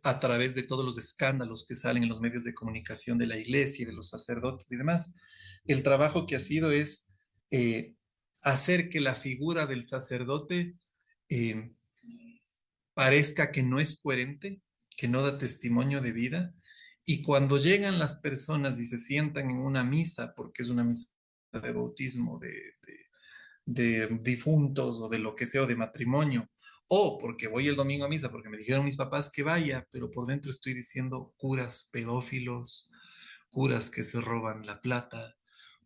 a través de todos los escándalos que salen en los medios de comunicación de la iglesia y de los sacerdotes y demás. El trabajo que ha sido es eh, hacer que la figura del sacerdote eh, parezca que no es coherente, que no da testimonio de vida. Y cuando llegan las personas y se sientan en una misa, porque es una misa de bautismo, de difuntos o de lo que sea, o de matrimonio, o porque voy el domingo a misa, porque me dijeron mis papás que vaya, pero por dentro estoy diciendo curas pedófilos, curas que se roban la plata,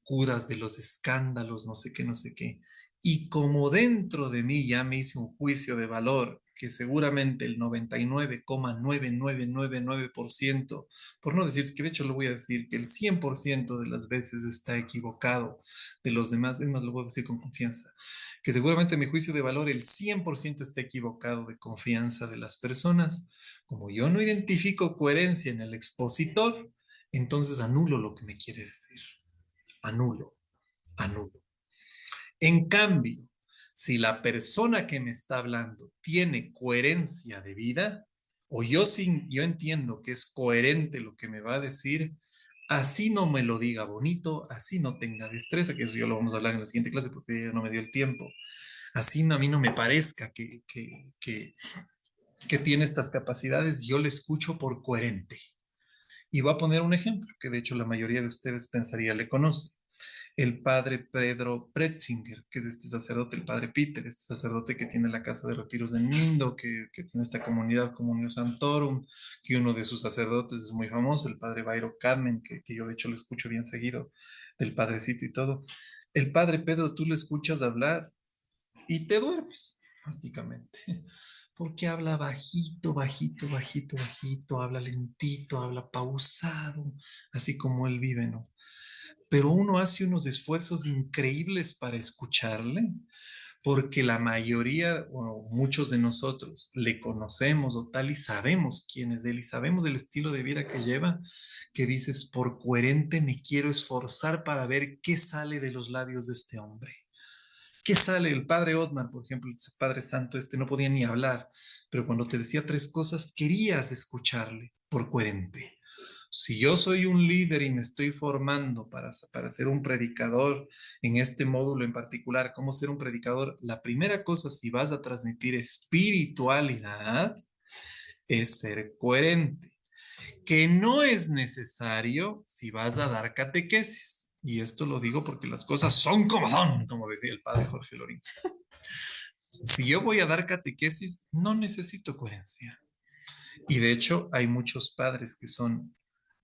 curas de los escándalos, no sé qué, no sé qué. Y como dentro de mí ya me hice un juicio de valor que seguramente el 99,9999%, por no decir, que de hecho lo voy a decir, que el 100% de las veces está equivocado de los demás, es más, lo voy a decir con confianza, que seguramente mi juicio de valor, el 100% está equivocado de confianza de las personas. Como yo no identifico coherencia en el expositor, entonces anulo lo que me quiere decir. Anulo, anulo. En cambio, si la persona que me está hablando tiene coherencia de vida, o yo entiendo que es coherente lo que me va a decir, así no me lo diga bonito, así no tenga destreza, que eso ya lo vamos a hablar en la siguiente clase porque ya no me dio el tiempo, así a mí no me parezca que tiene estas capacidades, yo le escucho por coherente. Y voy a poner un ejemplo que de hecho la mayoría de ustedes pensaría le conoce. El padre Pedro Pretzinger, que es este sacerdote, el padre Peter, este sacerdote que tiene la casa de retiros en Mindo, que tiene esta comunidad Comunio Santorum, que uno de sus sacerdotes es muy famoso, el padre Bairo Carmen, que yo de hecho lo escucho bien seguido, del padrecito y todo. El padre Pedro, tú le escuchas hablar y te duermes, básicamente. Porque habla bajito, bajito, bajito, bajito, habla lentito, habla pausado, así como él vive, ¿no? Pero uno hace unos esfuerzos increíbles para escucharle, porque la mayoría o muchos de nosotros le conocemos o tal y sabemos quién es él y sabemos el estilo de vida que lleva, que dices, por coherente me quiero esforzar para ver qué sale de los labios de este hombre. ¿Qué sale? El padre Otmar, por ejemplo, el padre santo este, no podía ni hablar, pero cuando te decía tres cosas, querías escucharle por coherente. Si yo soy un líder y me estoy formando para ser un predicador en este módulo en particular, cómo ser un predicador, la primera cosa, si vas a transmitir espiritualidad, es ser coherente, que no es necesario si vas a dar catequesis. Y esto lo digo porque las cosas son, como decía el padre Jorge Lorín. Si yo voy a dar catequesis, no necesito coherencia. Y de hecho, hay muchos padres que son,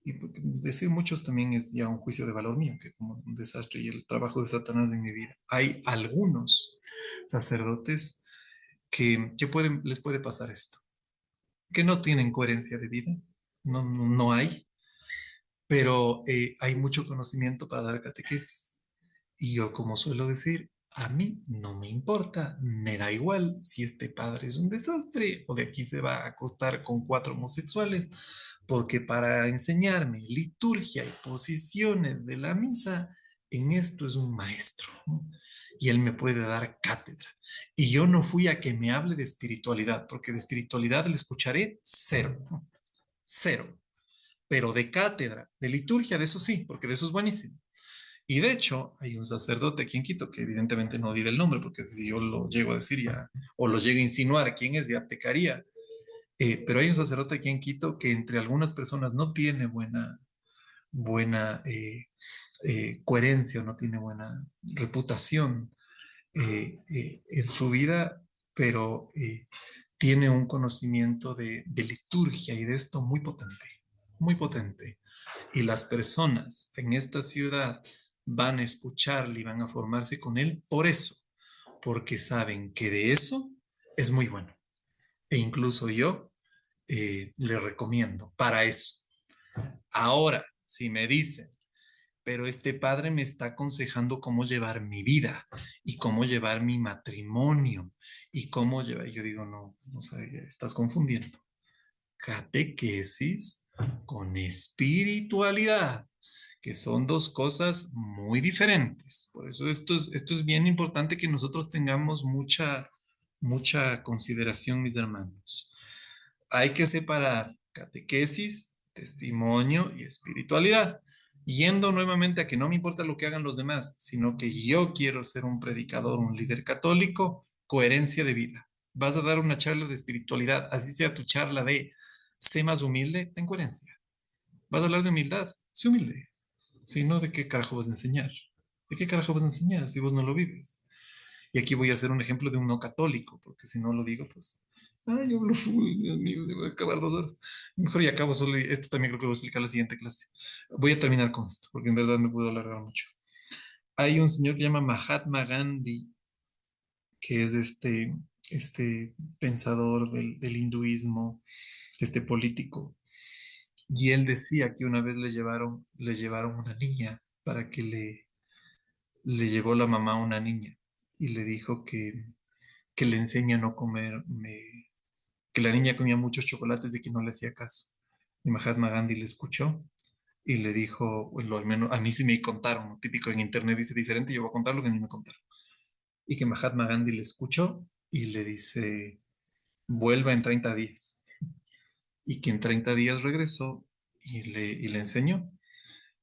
y decir muchos también es ya un juicio de valor mío, que como un desastre y el trabajo de Satanás en mi vida. Hay algunos sacerdotes que les puede pasar esto, que no tienen coherencia de vida, no hay, pero hay mucho conocimiento para dar catequesis. Y yo, como suelo decir, a mí no me importa, me da igual si este padre es un desastre o de aquí se va a acostar con 4 homosexuales, porque para enseñarme liturgia y posiciones de la misa, en esto es un maestro, ¿no? Y él me puede dar cátedra. Y yo no fui a que me hable de espiritualidad, porque de espiritualidad le escucharé cero, ¿no? Cero. Pero de cátedra, de liturgia, de eso sí, porque de eso es buenísimo. Y de hecho, hay un sacerdote aquí en Quito, que evidentemente no diré el nombre, porque si yo lo llego a decir ya, o lo llego a insinuar quién es, ya pecaría. Pero hay un sacerdote aquí en Quito que entre algunas personas no tiene buena coherencia o no tiene buena reputación en su vida, pero tiene un conocimiento de liturgia y de esto muy potente, muy potente. Y las personas en esta ciudad van a escucharle y van a formarse con él por eso, porque saben que de eso es muy bueno. E incluso yo le recomiendo para eso. Ahora, si me dicen, pero este padre me está aconsejando cómo llevar mi vida y cómo llevar mi matrimonio y cómo llevar, yo digo, no, no sé, estás confundiendo catequesis con espiritualidad, que son dos cosas muy diferentes. Por eso esto es bien importante que nosotros tengamos mucha consideración, mis hermanos. Hay que separar catequesis, testimonio y espiritualidad. Yendo nuevamente a que no me importa lo que hagan los demás, sino que yo quiero ser un predicador, un líder católico, coherencia de vida. Vas a dar una charla de espiritualidad, así sea tu charla de sé más humilde, ten coherencia. Vas a hablar de humildad, sé humilde. Si no, ¿de qué carajo vas a enseñar? ¿De qué carajo vas a enseñar si vos no lo vives? Y aquí voy a hacer un ejemplo de un no católico, porque si no lo digo, pues, ay, yo hablo full, Dios mío, debo acabar 2 horas. Mejor y acabo solo, esto también creo que lo voy a explicar en la siguiente clase. Voy a terminar con esto, porque en verdad me puedo alargar mucho. Hay un señor que se llama Mahatma Gandhi, que es este pensador del hinduismo, este político. Y él decía que una vez le llevaron una niña para que le llevó la mamá a una niña y le dijo que le enseñe a no comer, que la niña comía muchos chocolates y que no le hacía caso. Y Mahatma Gandhi le escuchó y le dijo, bueno, al menos a mí sí me contaron, ¿no? Típico en internet dice diferente, yo voy a contar lo que a mí me contaron. Y que Mahatma Gandhi le escuchó y le dice, vuelva en 30 días. Y que en 30 días regresó y le enseñó.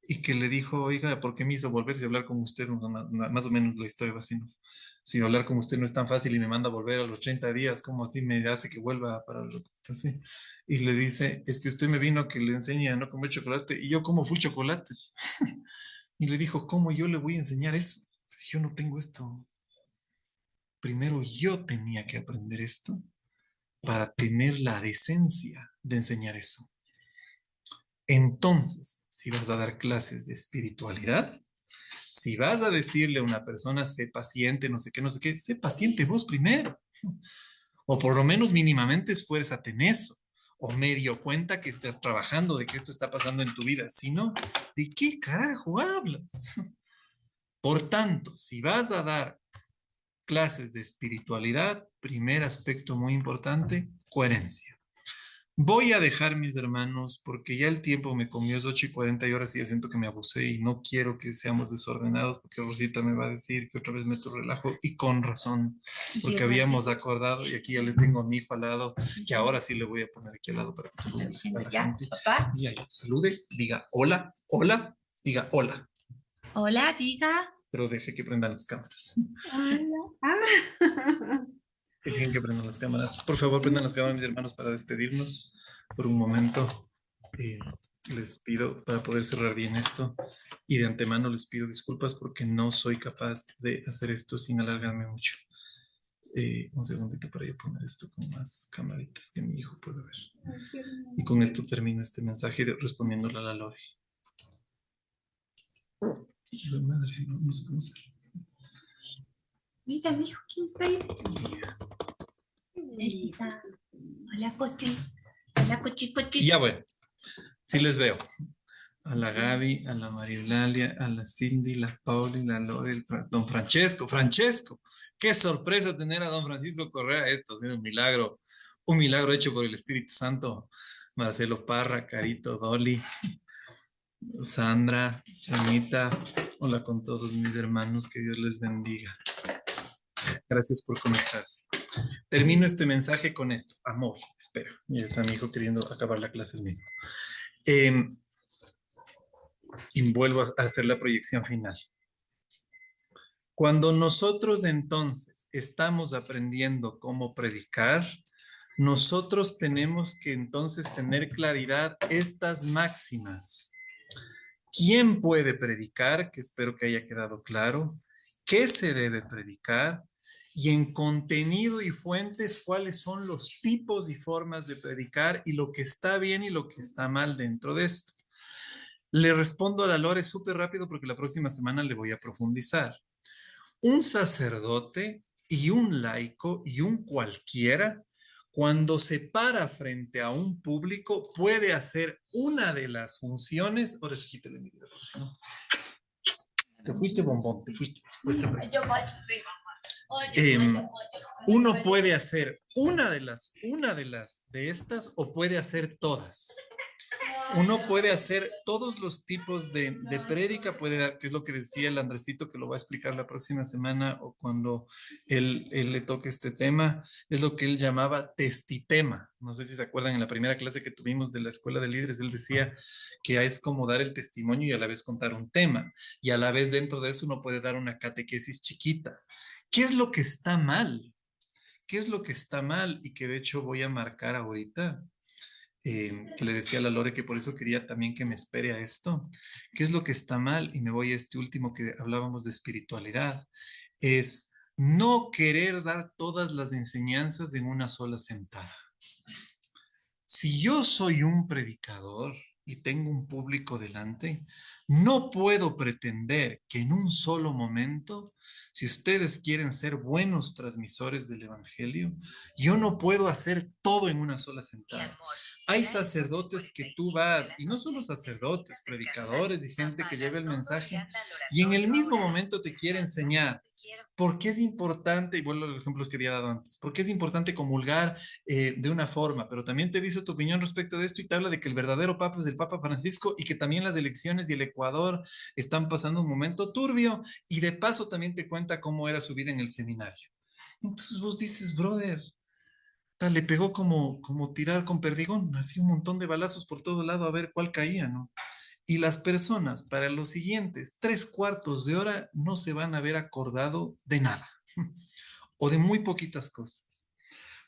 Y que le dijo, oiga, ¿por qué me hizo volver a hablar con usted? Más o menos la historia va así, ¿no? Si hablar con usted no es tan fácil y me manda a volver a los 30 días, ¿cómo así me hace que vuelva para lo así? Y le dice, es que usted me vino a que le enseñe a no comer chocolate y yo como full chocolate. Y le dijo, ¿cómo yo le voy a enseñar eso si yo no tengo esto? Primero yo tenía que aprender esto para tener la decencia de enseñar eso. Entonces, si vas a dar clases de espiritualidad, si vas a decirle a una persona, sé paciente, no sé qué, sé paciente vos primero. O por lo menos mínimamente esfuérzate en eso. O medio cuenta que estás trabajando, de que esto está pasando en tu vida. Si no, ¿de qué carajo hablas? Por tanto, si vas a dar clases de espiritualidad, primer aspecto muy importante, coherencia. Voy a dejar, mis hermanos, porque ya el tiempo me comió, es 8:40 y ahora sí ya siento que me abusé y no quiero que seamos desordenados porque Rosita me va a decir que otra vez meto relajo y con razón, porque habíamos acordado y aquí ya le tengo a mi hijo al lado, que ahora sí le voy a poner aquí al lado para que salude a la gente. Papá. Ya, salude, diga hola, hola, diga hola. Hola, diga. Pero deje que prendan las cámaras. Ah. Dejen que prendan las cámaras. Por favor, prendan las cámaras, mis hermanos, para despedirnos por un momento. Les pido para poder cerrar bien esto y de antemano les pido disculpas porque no soy capaz de hacer esto sin alargarme mucho. Un segundito para yo poner esto con más camaritas que mi hijo pueda ver. Y con esto termino este mensaje respondiéndole a la Lore. Madre, no sé cómo se... Mira, mi hijo, ¿quién está ahí? Necesita. Hola, Costi. Hola, Cochi. Y ya bueno, sí les veo. A la Gaby, a la María Eulalia, a la Cindy, la Pauli, la Lore, don Francesco. Francesco, qué sorpresa tener a don Francisco Correa. Esto ha sido un milagro hecho por el Espíritu Santo. Marcelo Parra, Carito, Dolly, Sandra, Chanita. Hola con todos mis hermanos, que Dios les bendiga. Gracias por conectarse. Termino este mensaje con esto. Amor, espera. Ya está mi hijo queriendo acabar la clase el mismo. Y vuelvo a hacer la proyección final. Cuando nosotros entonces estamos aprendiendo cómo predicar, nosotros tenemos que entonces tener claridad estas máximas. ¿Quién puede predicar? Que espero que haya quedado claro. ¿Qué se debe predicar? Y en contenido y fuentes, ¿cuáles son los tipos y formas de predicar y lo que está bien y lo que está mal dentro de esto? Le respondo a la Lore súper rápido porque la próxima semana le voy a profundizar. Un sacerdote y un laico y un cualquiera, cuando se para frente a un público, puede hacer una de las funciones. Ahora sí, quítale mi dedo, ¿no? Te fuiste, bombón, te fuiste. Uno puede hacer una de estas o puede hacer todas. Uno puede hacer todos los tipos de prédica, puede dar, que es lo que decía el Andresito, que lo va a explicar la próxima semana o cuando él le toque este tema, es lo que él llamaba testitema. No sé si se acuerdan en la primera clase que tuvimos de la Escuela de Líderes, él decía que es como dar el testimonio y a la vez contar un tema, y a la vez dentro de eso uno puede dar una catequesis chiquita. ¿Qué es lo que está mal? ¿Qué es lo que está mal? Y que de hecho voy a marcar ahorita. Que le decía a la Lore que por eso quería también que me espere a esto. ¿Qué es lo que está mal? Y me voy a este último que hablábamos de espiritualidad. Es no querer dar todas las enseñanzas en una sola sentada. Si yo soy un predicador y tengo un público delante, no puedo pretender que en un solo momento Si ustedes quieren ser buenos transmisores del Evangelio, yo no puedo hacer todo en una sola sentada. Hay sacerdotes que tú vas, y no solo sacerdotes, predicadores y gente que lleva el mensaje, y en el mismo momento te quiere enseñar por qué es importante, y vuelvo a los ejemplos que había dado antes, por qué es importante comulgar de una forma, pero también te dice tu opinión respecto de esto y te habla de que el verdadero papa es el Papa Francisco y que también las elecciones y el Ecuador están pasando un momento turbio y de paso también te cuenta cómo era su vida en el seminario. Entonces vos dices, brother, le pegó como tirar con perdigón, así un montón de balazos por todo lado a ver cuál caía, ¿no? Y las personas para los siguientes 3/4 de hora no se van a haber acordado de nada o de muy poquitas cosas.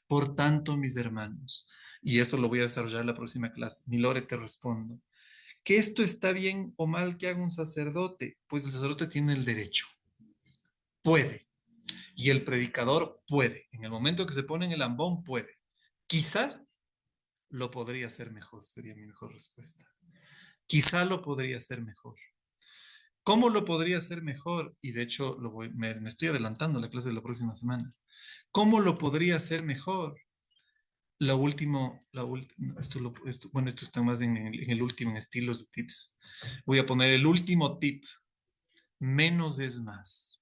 Por tanto, mis hermanos, y eso lo voy a desarrollar en la próxima clase, mi Lore te respondo, ¿que esto está bien o mal que haga un sacerdote? Pues el sacerdote tiene el derecho, puede, y el predicador puede. En el momento que se pone en el ambón, puede. Quizá lo podría hacer mejor, sería mi mejor respuesta. Quizá lo podría hacer mejor. ¿Cómo lo podría hacer mejor? Y de hecho me estoy adelantando a la clase de la próxima semana. ¿Cómo lo podría hacer mejor? Bueno, esto está más en el último, en estilos de tips. Voy a poner el último tip. Menos es más.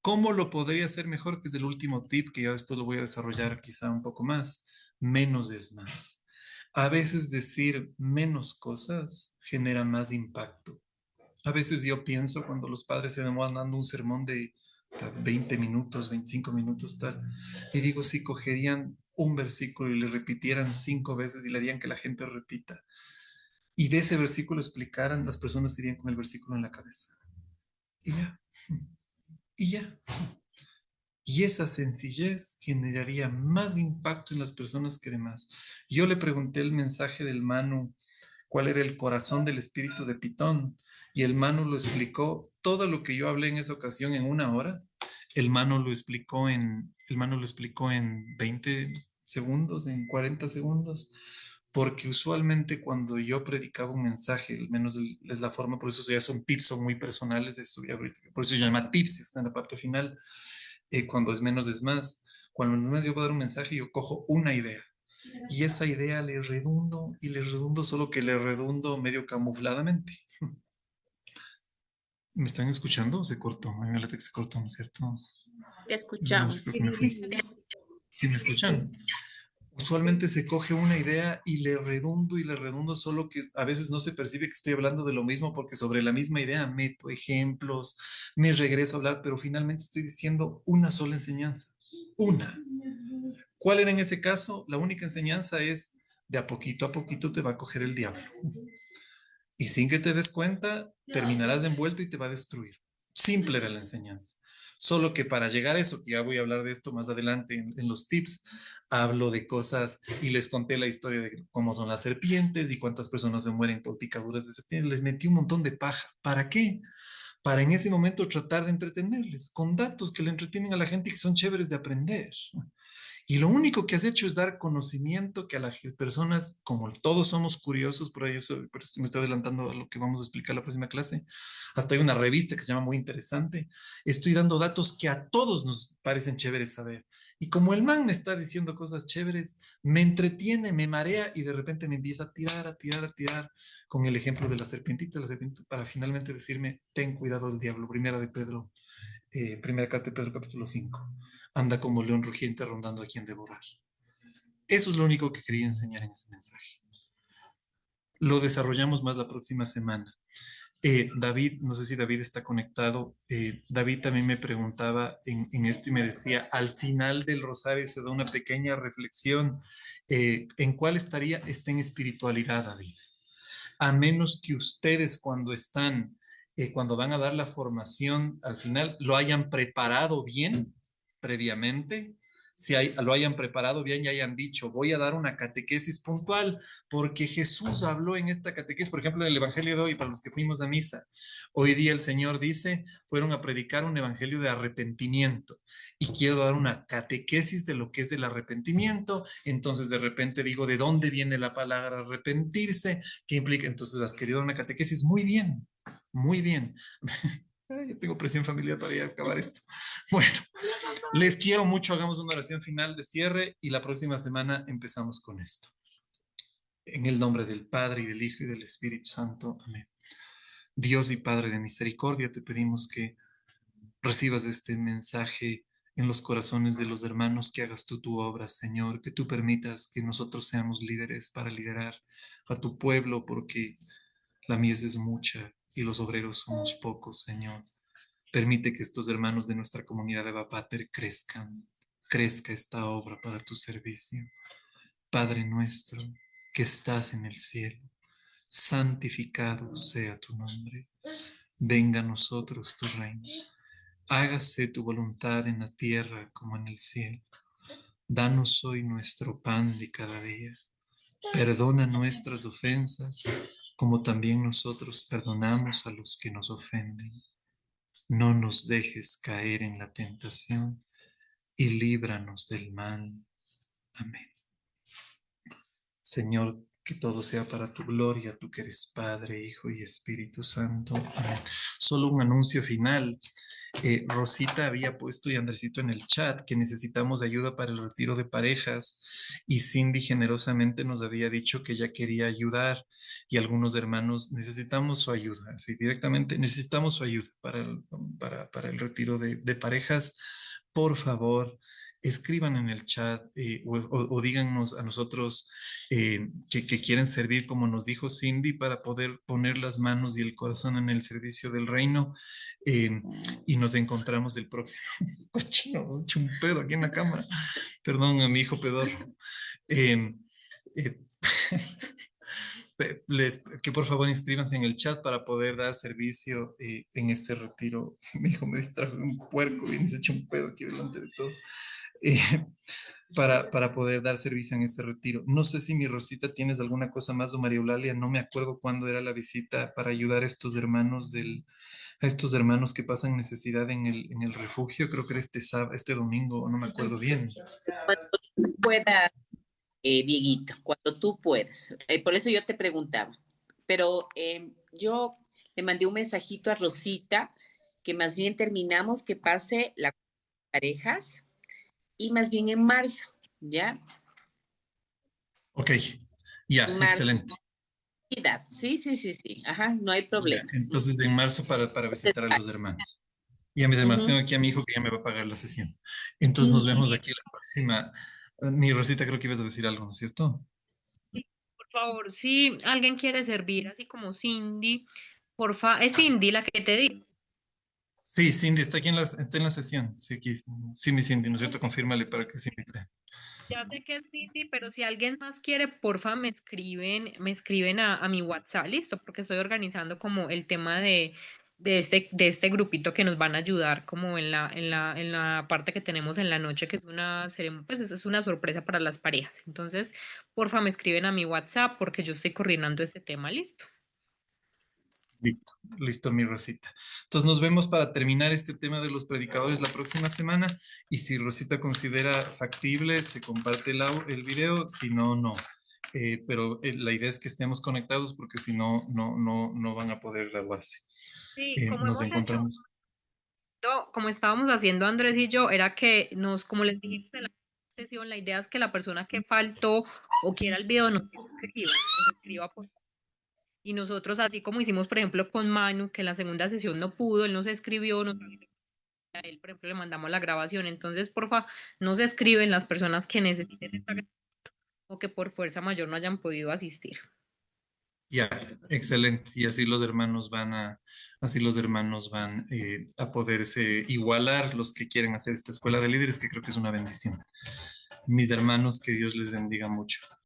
¿Cómo lo podría hacer mejor? Que es el último tip que ya después lo voy a desarrollar quizá un poco más. Menos es más. A veces decir menos cosas genera más impacto. A veces yo pienso cuando los padres se demoran dando un sermón de 20 minutos, 25 minutos, tal, y digo, si cogerían un versículo y le repitieran 5 veces y le harían que la gente repita, y de ese versículo explicaran, las personas irían con el versículo en la cabeza. Y ya, y ya. Y esa sencillez generaría más impacto en las personas que demás. Yo le pregunté el mensaje del Manu, cuál era el corazón del espíritu de Pitón, y el Manu lo explicó, todo lo que yo hablé en esa ocasión en 1 hora, el Manu lo explicó en 20 segundos, en 40 segundos, porque usualmente cuando yo predicaba un mensaje, al menos es la forma, por eso ya son tips, son muy personales de estudiar, por eso se llama tips, está en la parte final, cuando es menos es más. Cuando menos yo puedo dar un mensaje, yo cojo una idea y esa idea le redundo y le redundo, solo que le redundo medio camufladamente. ¿Me están escuchando? Se cortó, a mí me late que se cortó, ¿no es cierto? Te No, escuchamos. creo que me fui. ¿Sí me escuchan? Usualmente se coge una idea y le redundo, solo que a veces no se percibe que estoy hablando de lo mismo porque sobre la misma idea meto ejemplos, me regreso a hablar, pero finalmente estoy diciendo una sola enseñanza. Una. ¿Cuál era en ese caso? La única enseñanza es de a poquito te va a coger el diablo. Y sin que te des cuenta, terminarás envuelto y te va a destruir. Simple era la enseñanza. Solo que para llegar a eso, que ya voy a hablar de esto más adelante en los tips, hablo de cosas y les conté la historia de cómo son las serpientes y cuántas personas se mueren por picaduras de serpientes. Les metí un montón de paja. ¿Para qué? Para en ese momento tratar de entretenerles con datos que le entretienen a la gente y que son chéveres de aprender. Y lo único que has hecho es dar conocimiento que a las personas, como todos somos curiosos, por eso me estoy adelantando a lo que vamos a explicar la próxima clase, hasta hay una revista que se llama muy interesante, estoy dando datos que a todos nos parecen chéveres saber. Y como el man me está diciendo cosas chéveres, me entretiene, me marea y de repente me empieza a tirar, a tirar, a tirar, con el ejemplo de la serpientita, para finalmente decirme, ten cuidado del diablo, primera carta de Pedro capítulo 5. Anda como león rugiente rondando a quien devorar. Eso es lo único que quería enseñar en ese mensaje. Lo desarrollamos más la próxima semana. David, no sé si David está conectado. David también me preguntaba en esto y me decía, al final del rosario se da una pequeña reflexión. ¿En cuál estaría? Está en espiritualidad, David. A menos que ustedes cuando van a dar la formación, al final lo hayan preparado bien previamente, lo hayan preparado bien y hayan dicho, voy a dar una catequesis puntual, porque Jesús habló en esta catequesis, por ejemplo, en el Evangelio de hoy, para los que fuimos a misa, hoy día el Señor dice, fueron a predicar un Evangelio de arrepentimiento, y quiero dar una catequesis de lo que es el arrepentimiento, entonces de repente digo, ¿de dónde viene la palabra arrepentirse? ¿Qué implica? Entonces has querido dar una catequesis, muy bien, muy bien. Ay, yo tengo presión familiar para ya acabar esto. Bueno, les quiero mucho. Hagamos una oración final de cierre y la próxima semana empezamos con esto. En el nombre del Padre y del Hijo y del Espíritu Santo. Amén. Dios y Padre de misericordia, te pedimos que recibas este mensaje en los corazones de los hermanos, que hagas tú tu obra, Señor, que tú permitas que nosotros seamos líderes para liderar a tu pueblo, porque la mies es mucha y los obreros somos pocos, Señor. Permite que estos hermanos de nuestra comunidad de Bapater crezca esta obra para tu servicio. Padre nuestro, que estás en el cielo, santificado sea tu nombre. Venga a nosotros tu reino. Hágase tu voluntad en la tierra como en el cielo. Danos hoy nuestro pan de cada día. Perdona nuestras ofensas, como también nosotros perdonamos a los que nos ofenden. No nos dejes caer en la tentación y líbranos del mal. Amén. Señor, que todo sea para tu gloria, tú que eres Padre, Hijo y Espíritu Santo. Amén. Solo un anuncio final. Rosita había puesto y Andresito en el chat que necesitamos ayuda para el retiro de parejas y Cindy generosamente nos había dicho que ella quería ayudar y algunos hermanos necesitamos su ayuda, así directamente necesitamos su ayuda para el retiro de parejas. Por favor, escriban en el chat o díganos a nosotros que quieren servir, como nos dijo Cindy, para poder poner las manos y el corazón en el servicio del reino. Y nos encontramos el próximo. Cochino, he hecho un pedo aquí en la cámara. Perdón a mi hijo pedorro. Eh, eh, que por favor inscríbanse en el chat para poder dar servicio en este retiro. Mi hijo me distrajo un puerco y me ha hecho un pedo aquí delante de todo. Eh, para poder dar servicio en este retiro. No sé si mi Rosita tienes alguna cosa más o María Eulalia, no me acuerdo cuándo era la visita para ayudar a estos hermanos a estos hermanos que pasan necesidad en el refugio, creo que era este domingo, no me acuerdo bien. Cuando tú puedas, Dieguito, cuando tú puedas. Por eso yo te preguntaba. Pero yo le mandé un mensajito a Rosita que más bien terminamos que pase las parejas y más bien en marzo, ¿ya? Ok, ya, En marzo. excelente. Sí, sí, sí, sí. Ajá, no hay problema. Ya, entonces en marzo para visitar a los hermanos. Y a mis hermanos, tengo aquí a mi hijo que ya me va a pagar la sesión. Entonces nos vemos aquí la próxima. Mi Rosita, creo que ibas a decir algo, ¿no es cierto? Por favor, si alguien quiere servir, así como Cindy, porfa, es Cindy la que te digo. Sí, Cindy, está aquí está en la sesión. Sí, aquí, sí, mi Cindy, ¿no es cierto? Confírmale para que Cindy crea. Ya sé que es Cindy, pero si alguien más quiere, porfa, me escriben a mi WhatsApp, listo, porque estoy organizando como el tema de este grupito que nos van a ayudar como en la parte que tenemos en la noche, que es una pues es una sorpresa para las parejas. Entonces, porfa, me escriben a mi WhatsApp porque yo estoy coordinando este tema, listo. Listo, listo, mi Rosita. Entonces nos vemos para terminar este tema de los predicadores la próxima semana y si Rosita considera factible, se comparte el video, si no, no. Pero la idea es que estemos conectados porque si no, no van a poder graduarse. Sí, como Nos hemos encontramos. como estábamos haciendo Andrés y yo, era que como les dijimos en la sesión, la idea es que la persona que faltó o quiera el video nos escriba y nosotros, así como hicimos, por ejemplo, con Manu, que en la segunda sesión no pudo, él nos escribió, a él, por ejemplo, le mandamos la grabación. Entonces, porfa, nos escriben las personas que necesiten esta grabación o que por fuerza mayor no hayan podido asistir. Ya, excelente. Y así los hermanos van a poderse igualar los que quieren hacer esta escuela de líderes, que creo que es una bendición. Mis hermanos, que Dios les bendiga mucho.